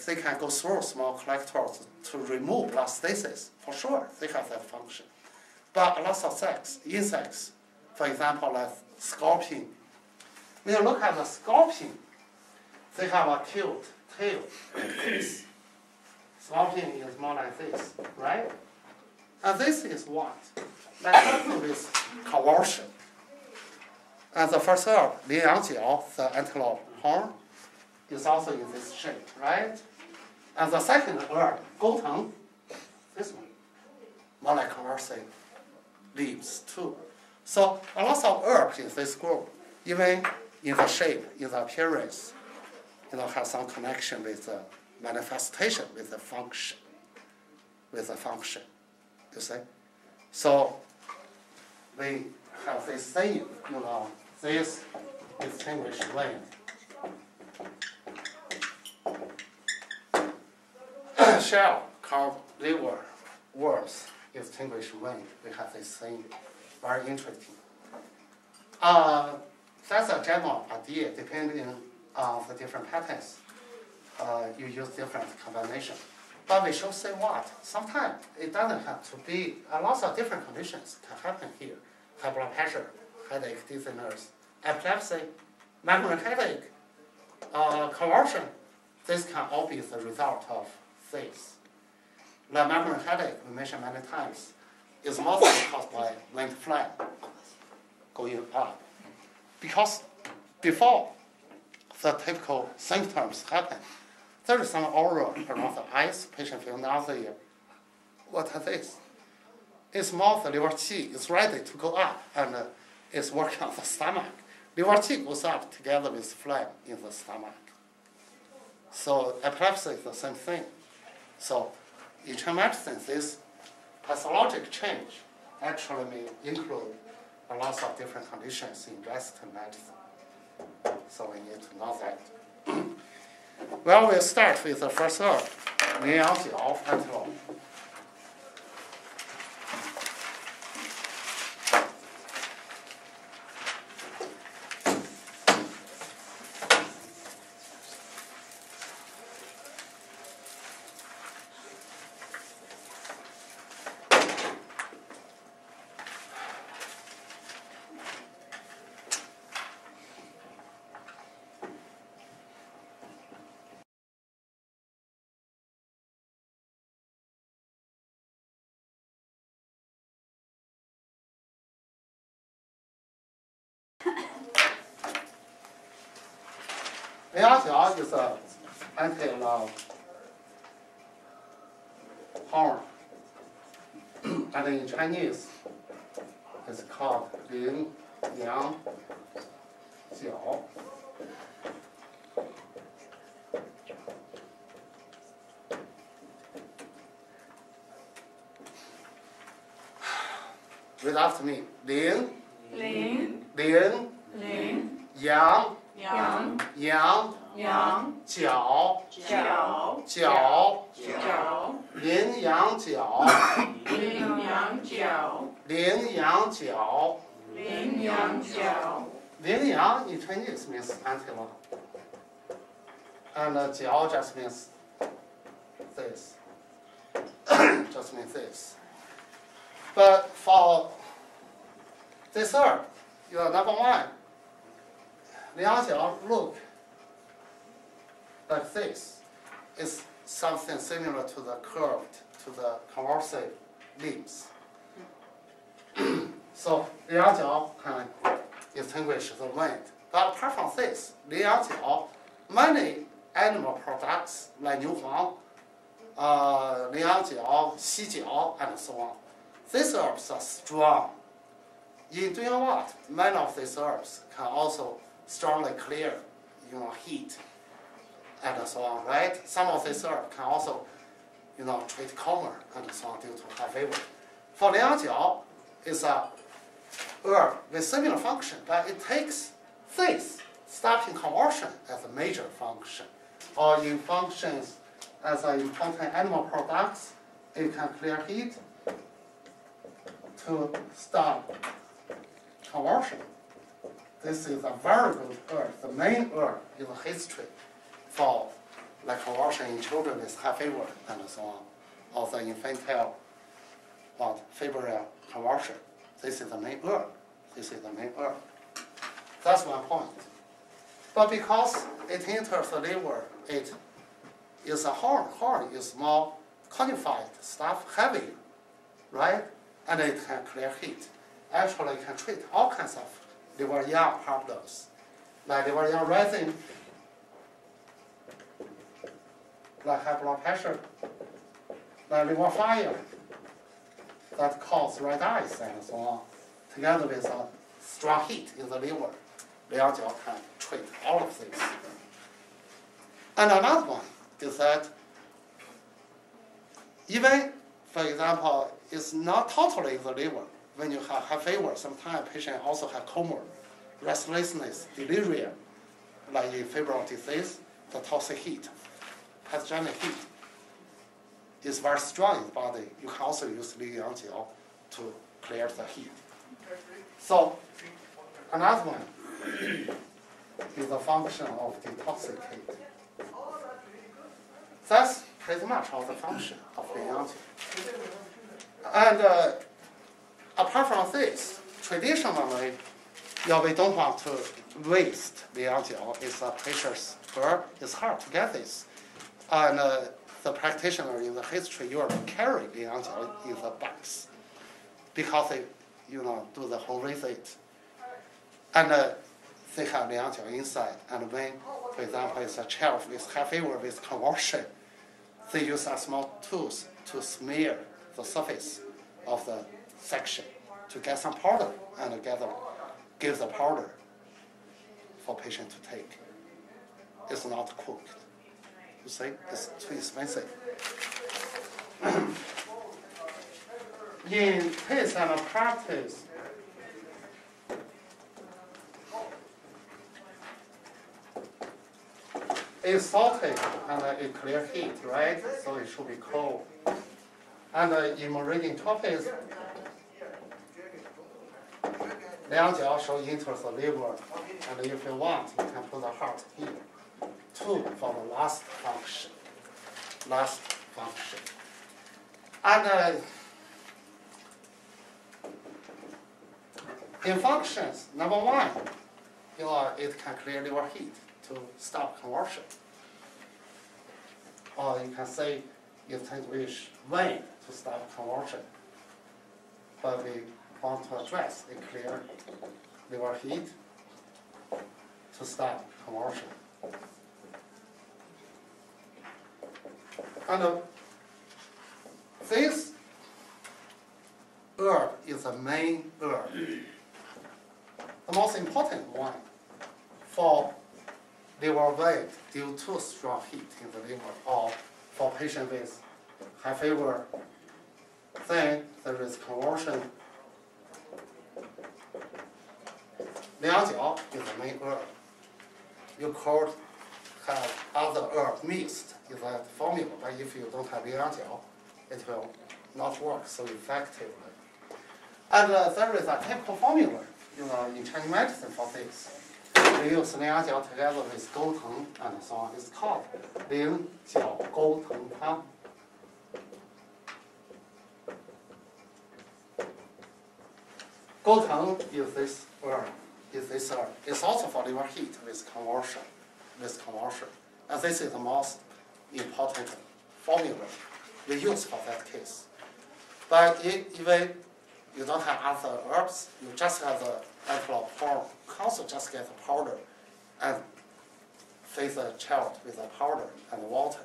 they can go through small collectors to remove elastasis. For sure, they have that function. But a lot of insects, for example, like scorpion. When you look at the scorpion, they have a cute tail like this. Scorpion is more like this, right? And this is what? Like something with convulsion. And the first herb, Ling jiao, the antelope horn, is also in this shape, right? And the second herb, gouteng, this one, more like convulsive leaves too. So a lot of herbs in this group, even in the shape, in the appearance, have some connection with the manifestation, with the function, you see? So we have this saying, this distinguished wind. Shell called liver worms distinguished wind. We have this saying, very interesting. That's a general idea, depending on the different patterns. You use different combinations. But we should say what? Sometimes it doesn't have to be, a lot of different conditions can happen here. High blood pressure, headache, dizziness, epilepsy, migraine headache, convulsion. This can all be the result of this. The migraine headache, we mentioned many times, is mostly caused by wind flag going up. Because before the typical symptoms happen, there is some aura around the eyes, patient feels nausea. What is this? It's more the liver qi is ready to go up and it's working on the stomach. Liver qi goes up together with phlegm in the stomach. So epilepsy is the same thing. So in Chinese medicine, this pathologic change actually may include a lot of different conditions in Western medicine. So we need to know that. Well, we'll start with the first herb, Ling jiao, Antelope. Ling jiao is an antelope horn, and in Chinese, it's called Ling jiao. Read after me. Ling, Ling, Ling, Ling, yang, Yang, yang, Yang, jiao, Jiao, jiao, Jiao, Ling yang jiao, Ling Yang Jiao, Ling yang jiao. Ling Yang Jiao, Ling yang in Chinese means antelope, and jiao just means this. Just means this. But for this herb, number one, Ling jiao look like this. It's something similar to the curved, to the convulsive limbs. So Ling jiao can distinguish the wind. But apart from this, Ling jiao, many animal products like huan, Ling jiao, jiao, and so on. These herbs are strong. In doing what? Many of these herbs can also strongly clear, heat, and so on, right? Some of these herbs can also treat coma and so on due to high fever. For Liang jiao, it's a herb with similar function, but it takes this stopping conversion as a major function. Or in functions as an important animal products, it can clear heat to stop conversion. This is a very good herb, the main herb in the history for like conversion in children with high fever and so on, or the infantile febrile conversion. This is the main herb. This is the main herb. That's one point. But because it enters the liver, it is a horn. Horn is more conified stuff, heavy, right? And it can clear heat. Actually, it can treat all kinds of liver yang problems, like liver yang rising, like high blood pressure, like liver fire that cause red eyes and so on, together with a strong heat in the liver. Liang jiao can treat all of these. And another one is that even, for example, it's not totally in the liver. When you have high fever, sometimes patient also have coma, restlessness, delirium, like in febrile disease, the toxic heat, pathogenic heat is very strong in the body. You can also use Liang jiao to clear the heat. So another one is the function of detoxicate. That's pretty much all the function of Liang jiao. And apart from this, traditionally, we don't want to waste Liang jiao. It's a precious herb. It's hard to get this. And the practitioner in the history Europe carry Liang jiao in the bags because they, do the home visit. And they have Liang jiao inside. And when, for example, it's a child with high fever with convulsion, they use a small tools to smear the surface of the section to get some powder and give the powder for patient to take. It's not cooked. You see, it's too expensive. In case and practice, it's salty and it clear heat, right? So it should be cold. And in meridian topics, Liang jiao should enter the liver, and if you want, you can put the heart here. 2 for the last function. And in functions, number 1, it can clear liver heat to stop conversion. Or you can say it can reach vein to stop conversion. But we want to address a clear liver heat to stop conversion. And this herb is the main herb, the most important one for liver weight due to strong heat in the liver, or for patients with high fever. Then there is conversion. Liang jiao is the main herb. You could have other herbs mixed in that formula, but if you don't have Liang jiao, it will not work so effectively. And there is a typical formula, in Chinese medicine for this. We use Liang jiao together with gouteng and so on. It's called Ling jiao gouteng tang. Gouteng is this herb. It's also for liver heat with conversion. And this is the most important formula we use for that case. But even you don't have other herbs, you just have the antelope form. You also just get the powder and feed the child with the powder and water.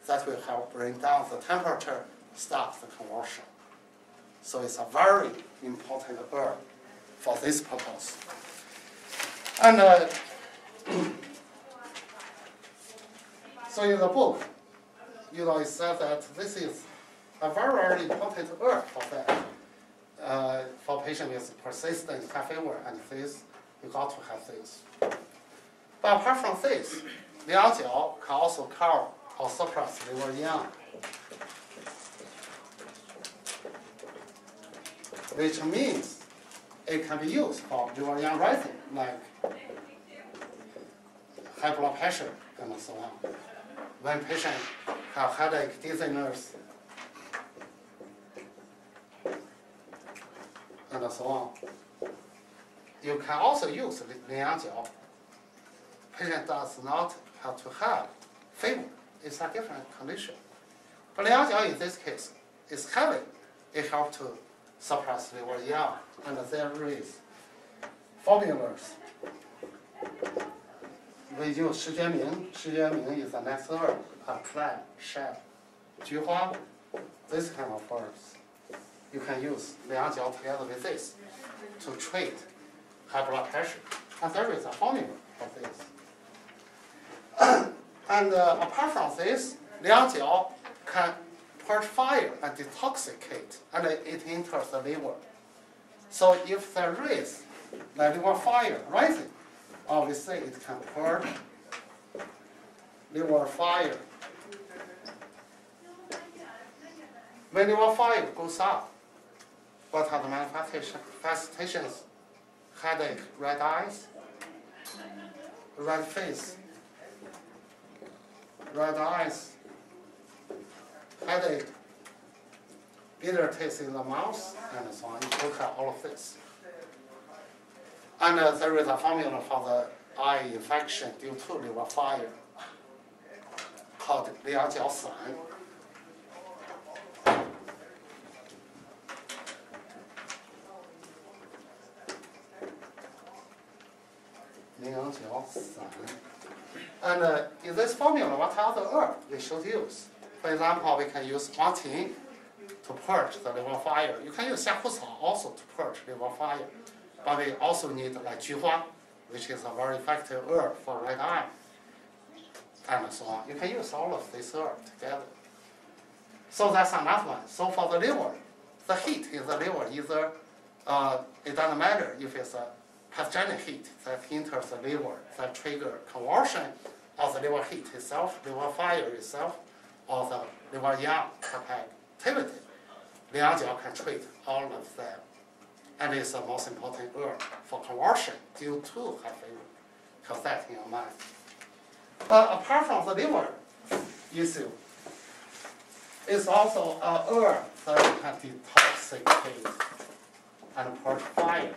That will help bring down the temperature, stop the conversion. So it's a very important herb for this purpose. And so in the book, it says that this is a very, very important herb for that. For patients with persistent high fever and this, you got to have this. But apart from this, liang jiao can also cure or suppress liver yang, which means it can be used for liver yang rising, like high blood pressure and so on. When patients have headache, dizziness, and so on, you can also use liang jiao. Patient does not have to have fever. It's a different condition. But liang jiao in this case is heavy. It helps to suppress liver yang, and there is formulas. We use ming. Ming is the next herb. Clam, shell, juan. This kind of herbs. You can use liang jiao together with this to treat high blood pressure. And there is a formula for this. And apart from this, liang jiao can purge fire and detoxicate, and it enters the liver. So if there is the liver fire rising, obviously it can purge liver fire. When liver fire goes up, what are the manifestations? Headache, red eyes, red face, red eyes, headache, bitter taste in the mouth, and so on. You look at all of this. And there is a formula for the eye infection due to liver fire called liang jiao Suan. And in this formula, what are the herbs we should use? For example, we can use huan to purge the liver fire. You can use xiahu cao also to purge liver fire. But we also need like juan, which is a very effective herb for red eye, and so on. You can use all of these herbs together. So that's another one. So for the liver, the heat in the liver either, it doesn't matter if it's a pathogenic heat that enters the liver that trigger conversion of the liver heat itself, liver fire itself, or the liver yang activity. Liang jiao can treat all of them. And it's the most important herb for conversion due to high fever. Keep that in your mind. But apart from the liver issue, it's also a herb that can detoxicate and purge fire.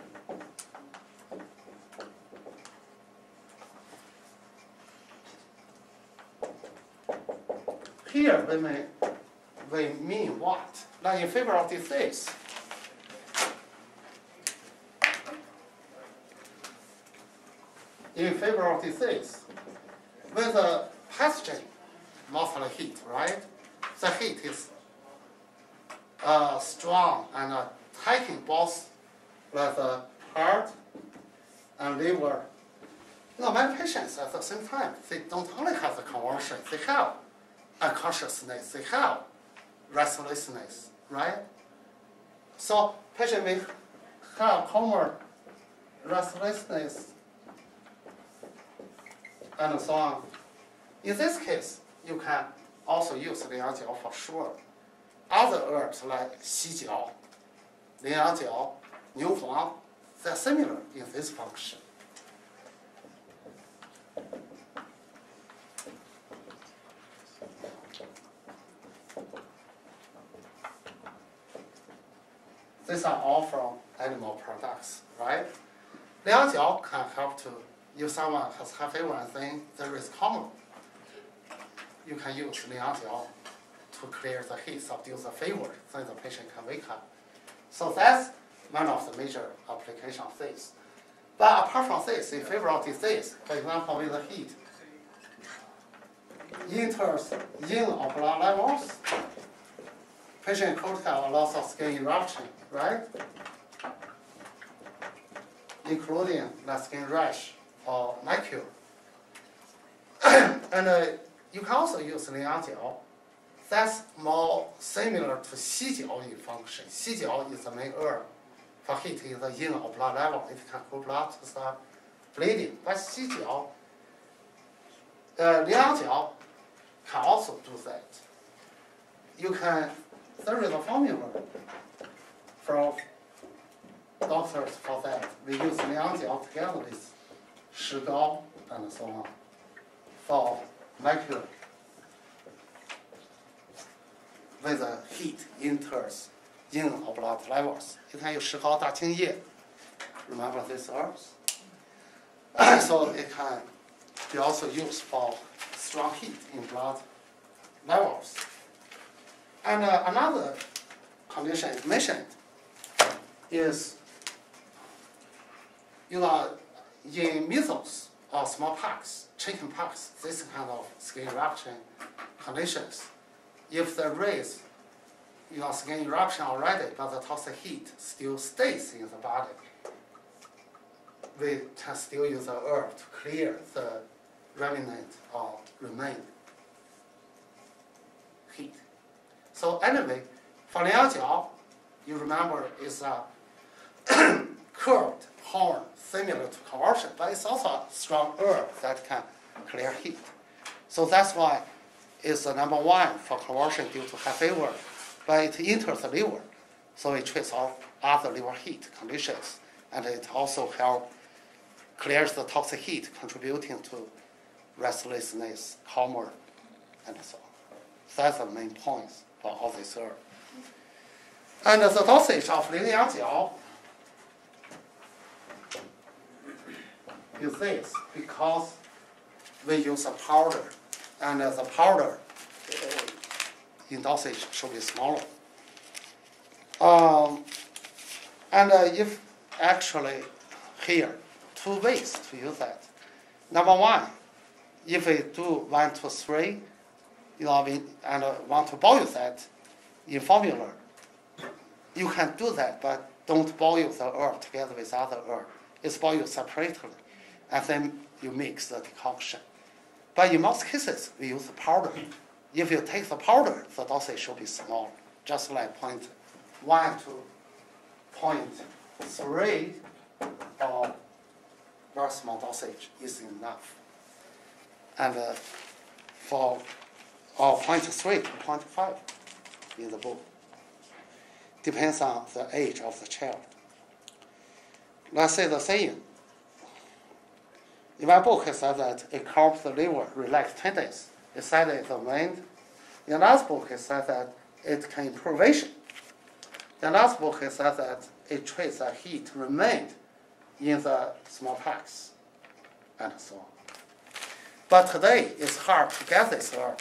Here we mean what? Now in febrile disease, with a pathogen, mostly heat, right? The heat is strong and attacking both the heart and liver. Many patients at the same time, they don't only have the conversion, they have unconsciousness, they have restlessness, right? So patient may have common restlessness and so on. In this case, you can also use liang jiao for sure. Other herbs like jiao, liang jiao, huan, they're similar in this function. These are all from animal products, right? Liang jiao can help to, if someone has high fever and then there is common, you can use liang jiao to clear the heat, subdue the fever, then the patient can wake up. So that's one of the major applications of this. But apart from this, in febrile disease, for example, with the heat, enters in or blood levels, patient could have a lot of skin eruption, right? Including the skin rash or macule. And you can also use liang jiao that's more similar to 细jiao in function. 细jiao is the main herb for heat in the yin or blood level. It can cool blood to start bleeding. But 细jiao, 两jiao can also do that. You can, there is a formula from doctors for that. We use 两jiao together with 石膏 and so on for macular. When the heat enters yin or blood levels. You can use 石膏大青叶. Remember these herbs? So it can be also used for strong heat in blood levels. And another condition is mentioned is, in measles or smallpox, chickenpox, this kind of skin eruption conditions, if there is skin eruption already, but the toxic heat still stays in the body, we can still use the herb to clear the remnant or remain heat. So anyway, for 两jiao, you remember is a curved horn similar to conversion, but it's also a strong herb that can clear heat. So that's why it's the number one for conversion due to high fever, but it enters the liver, so it treats all other liver heat conditions, and it also helps clears the toxic heat, contributing to restlessness, coma, and so on. That's the main points for all these herbs. And the dosage of 羚羊角 is this, because we use a powder, and the powder in dosage should be smaller. And if actually here, 2 ways to use that. Number one, if we do 1 to 3, and want to boil that in formula, you can do that, but don't boil the herb together with other herb. It's boiled separately, and then you mix the decoction. But in most cases, we use the powder. If you take the powder, the dosage should be small, just like 0.1 to 0.3 or very small dosage is enough. And for 0.3 to 0.5 in the book. Depends on the age of the child. Let's say the saying. In my book, it says that it calms the liver, relax 10 days. It said it's the mind. In another book, it says that it can improve vision. In another book, it says that it treats the heat remained in the smallpox, and so on. But today, it's hard to get this herb.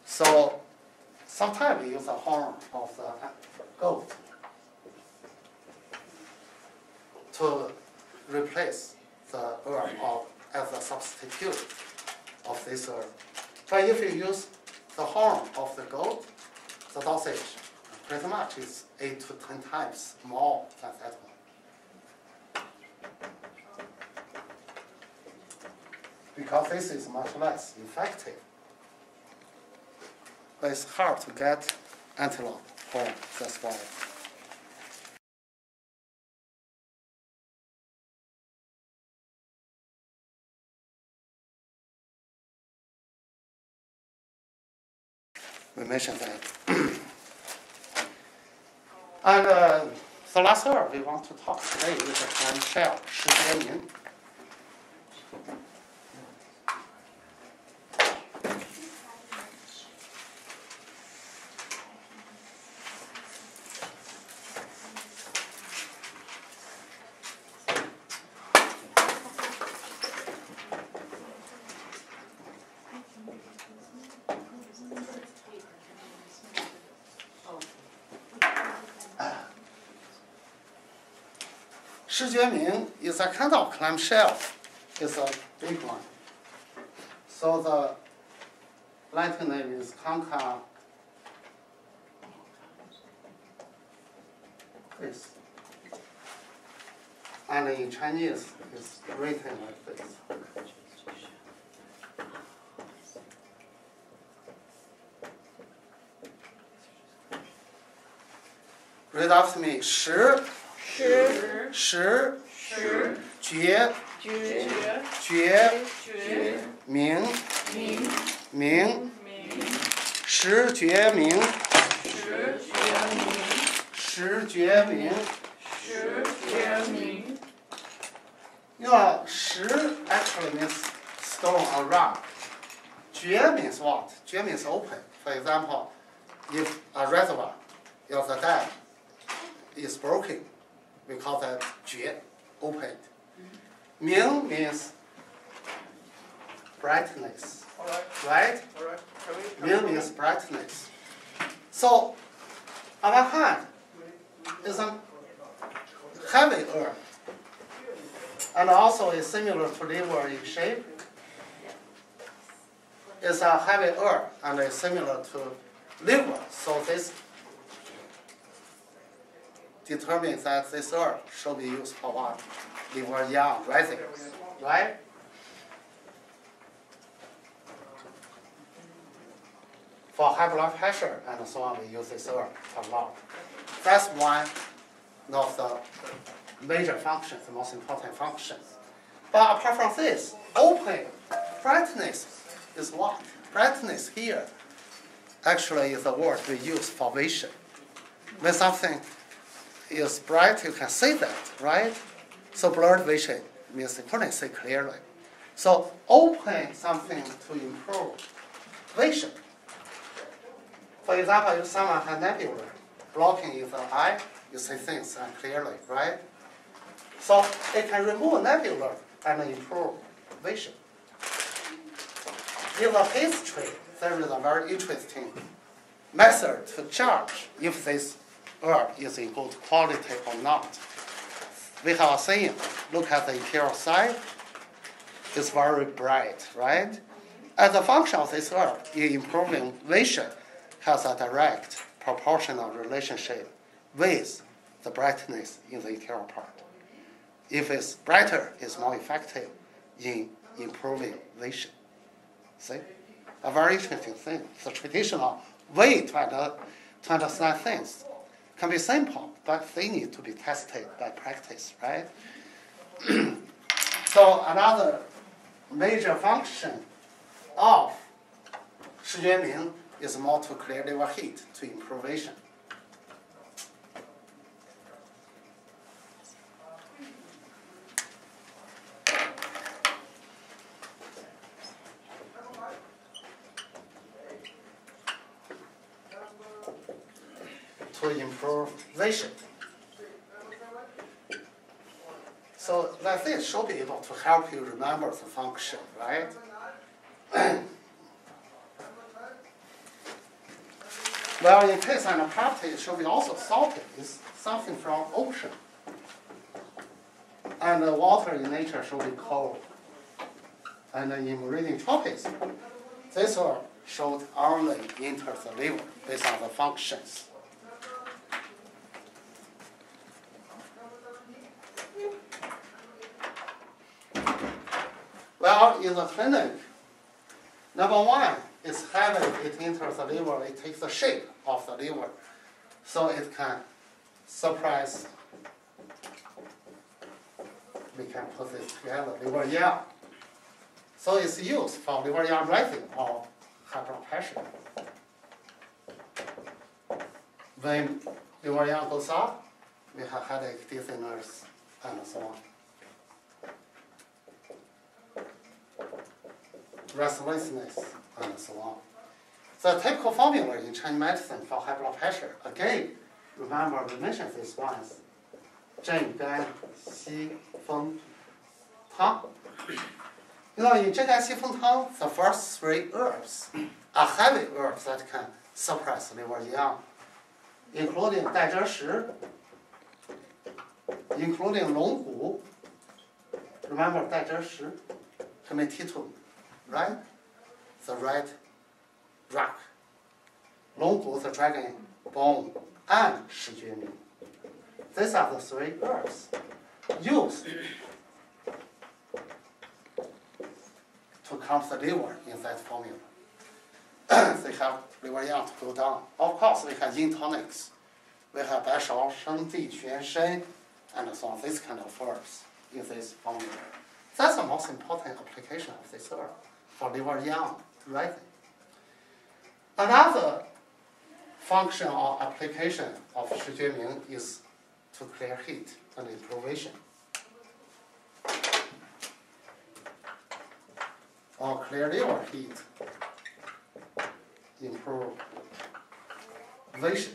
So sometimes we use the horn of the goat to replace the herb as a substitute of this herb. But if you use the horn of the goat, the dosage pretty much is 8 to 10 times more than that one. Because this is much less effective. But it's hard to get antelope horn, that's why. We mentioned that. And the last herb we want to talk today is the clam shell, 石决明. Ming is a kind of clam shell. It's a big one. So the Latin name is Conca. This. And in Chinese, it's written like this. Read after me. 十 绝 明 十绝明 You know, 十 actually means stone or rock. 绝 means what? 绝 means open. For example, if a reservoir of the dam is broken, we call that 绝, opened. Ming means brightness, right? Ming means brightness. So, our hand is a heavy earth, and also is similar to liver in shape. It's a heavy earth and is similar to liver. So this determines that this earth should be used for what? Liver young rising, right? For high blood pressure and so on, we use this earth a lot. That's one of the major functions, the most important functions. But apart from this, open, brightness is what? Brightness here actually is a word we use for vision. When something is bright, you can see that, right? So blurred vision means you couldn't see clearly. So open something to improve vision. For example, if someone has nebula blocking in the eye, you see things clearly, right? So it can remove nebula and improve vision. In the history, there is a very interesting method to judge if this herb is in good quality or not. We have a saying, look at the interior side, it's very bright, right? And the function of this herb in improving vision has a direct proportional relationship with the brightness in the interior part. If it's brighter, it's more effective in improving vision. See? A very interesting thing. The traditional way to understand things can be simple, but they need to be tested by practice, right? So another major function of 视觉明 is more to clear liver heat, to improve vision. To improve vision. So like this should be able to help you remember the function, right? Well, in case and property, it should be also salted. It's something from ocean. And the water in nature should be cold. And in marine tropics, this one should only enter the liver based on the functions. Well, in the clinic, number one, it's heavy, it enters the liver, it takes the shape of the liver. So it can suppress, we can put this together, liver young. So it's used for liver young rising or high blood pressure. When liver young goes up, we have headache, dizziness, and so on. Restlessness, and so on. The typical formula in Chinese medicine for high blood pressure, again, remember we mentioned this once, 镇肝息风汤. You know, in 镇肝息风汤, the first three herbs are heavy herbs that can suppress liver yang, including 代赭石, including 龙骨. Remember 代赭石, Cometitum, right? The red rock. 龙骨, the dragon bone, and 石决明. These are the three herbs used to calm the liver in that formula. They have liver yang to go down. Of course, we have yin tonics we have 白芍、生地、玄参, and so on, these kind of herbs in this formula. That's the most important application of this herb for liver yang, right? Another function or application of Shijue is to clear heat and improvisation. Or clear liver heat, improve vision.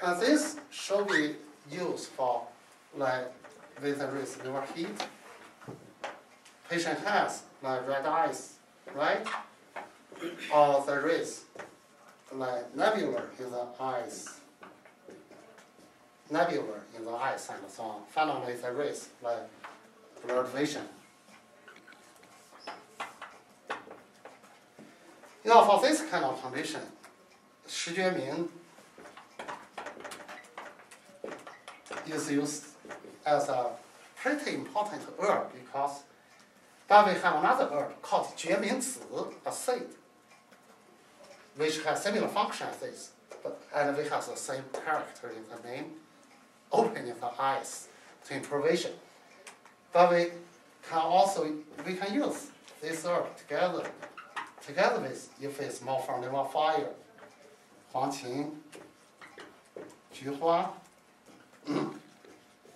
And this should be used for like with the risk liver heat. Patient has like red eyes, right? Or there is like nebula in the eyes, and so on. Finally, there is like blurred vision. For this kind of condition, Shijue is used as a pretty important herb because but we have another herb called Juemingci, a seed, which has similar function as this, and we have the same character in the name, opening the eyes to improve vision. But we can use this herb together with, if it's more from liver fire, huan, juan,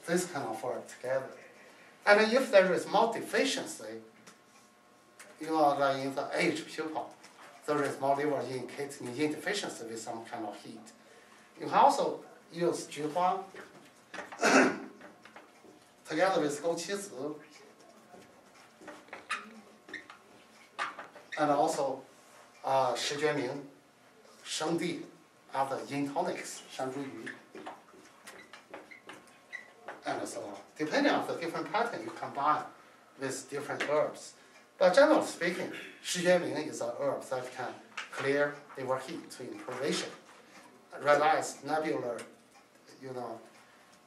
this kind of herb together. And if there is more deficiency, like in the aged people, there is more liver deficiency with some kind of heat. You can also use juhuan together with gouqizi, and also Shijue, shengdi, other yin tonics, shangzhuyu, and so on. Depending on the different pattern, you combine with different herbs. But generally speaking, Shijue is an herb that can clear liver heat to improve vision. Red eyes, nebular,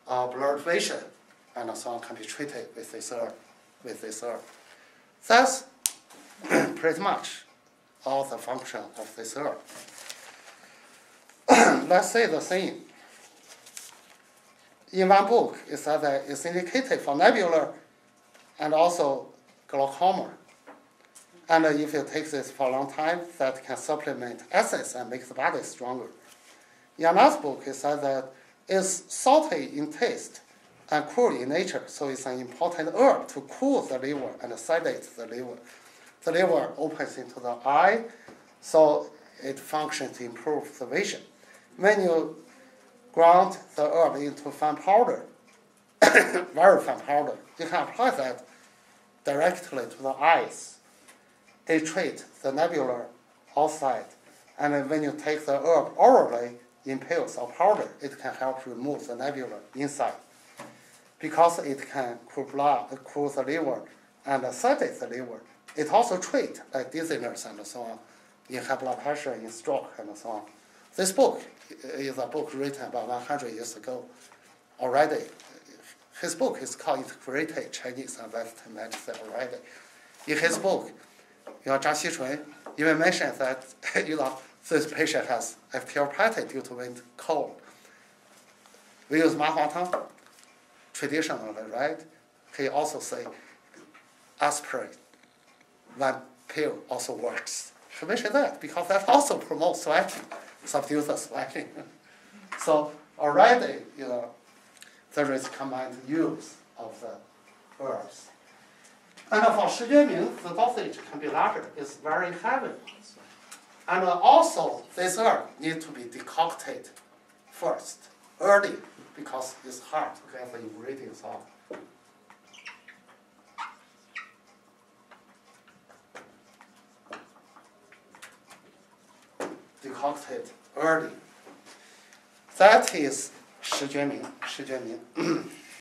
blurred vision, and so on can be treated with this herb. That's pretty much all the function of this herb. Let's say the same. In one book, it said that it's indicated for nebular and also glaucoma. And if you take this for a long time, that can supplement acids and make the body stronger. In another book, it said that it's salty in taste and cool in nature, so it's an important herb to cool the liver and sedate the liver. The liver opens into the eye, so it functions to improve the vision. When you ground the herb into fine powder, very fine powder, you can apply that directly to the eyes. It treats the nebula outside, and then when you take the herb orally in pills or powder, it can help remove the nebula inside. Because it can cool the liver and sedate the liver. It also treats like dizziness and so on, in high blood pressure, in stroke, and so on. This book is a book written about 100 years ago already. His book is called Integrated Chinese and Western Medicine already. In his book, Zhang Xixun even mentioned that this patient has osteopathy due to wind cold. We use ma huang tang traditionally, right? He also say aspirin, one pill also works. He mentioned that because that also promotes sweating, subdues the sweating. So already, there is combined use of the herbs. And for Shijue, the dosage can be larger. It's very heavy. And also, this herb needs to be decocted first, early, because it's hard to get the ingredients out. Decocted early. That is Shijue.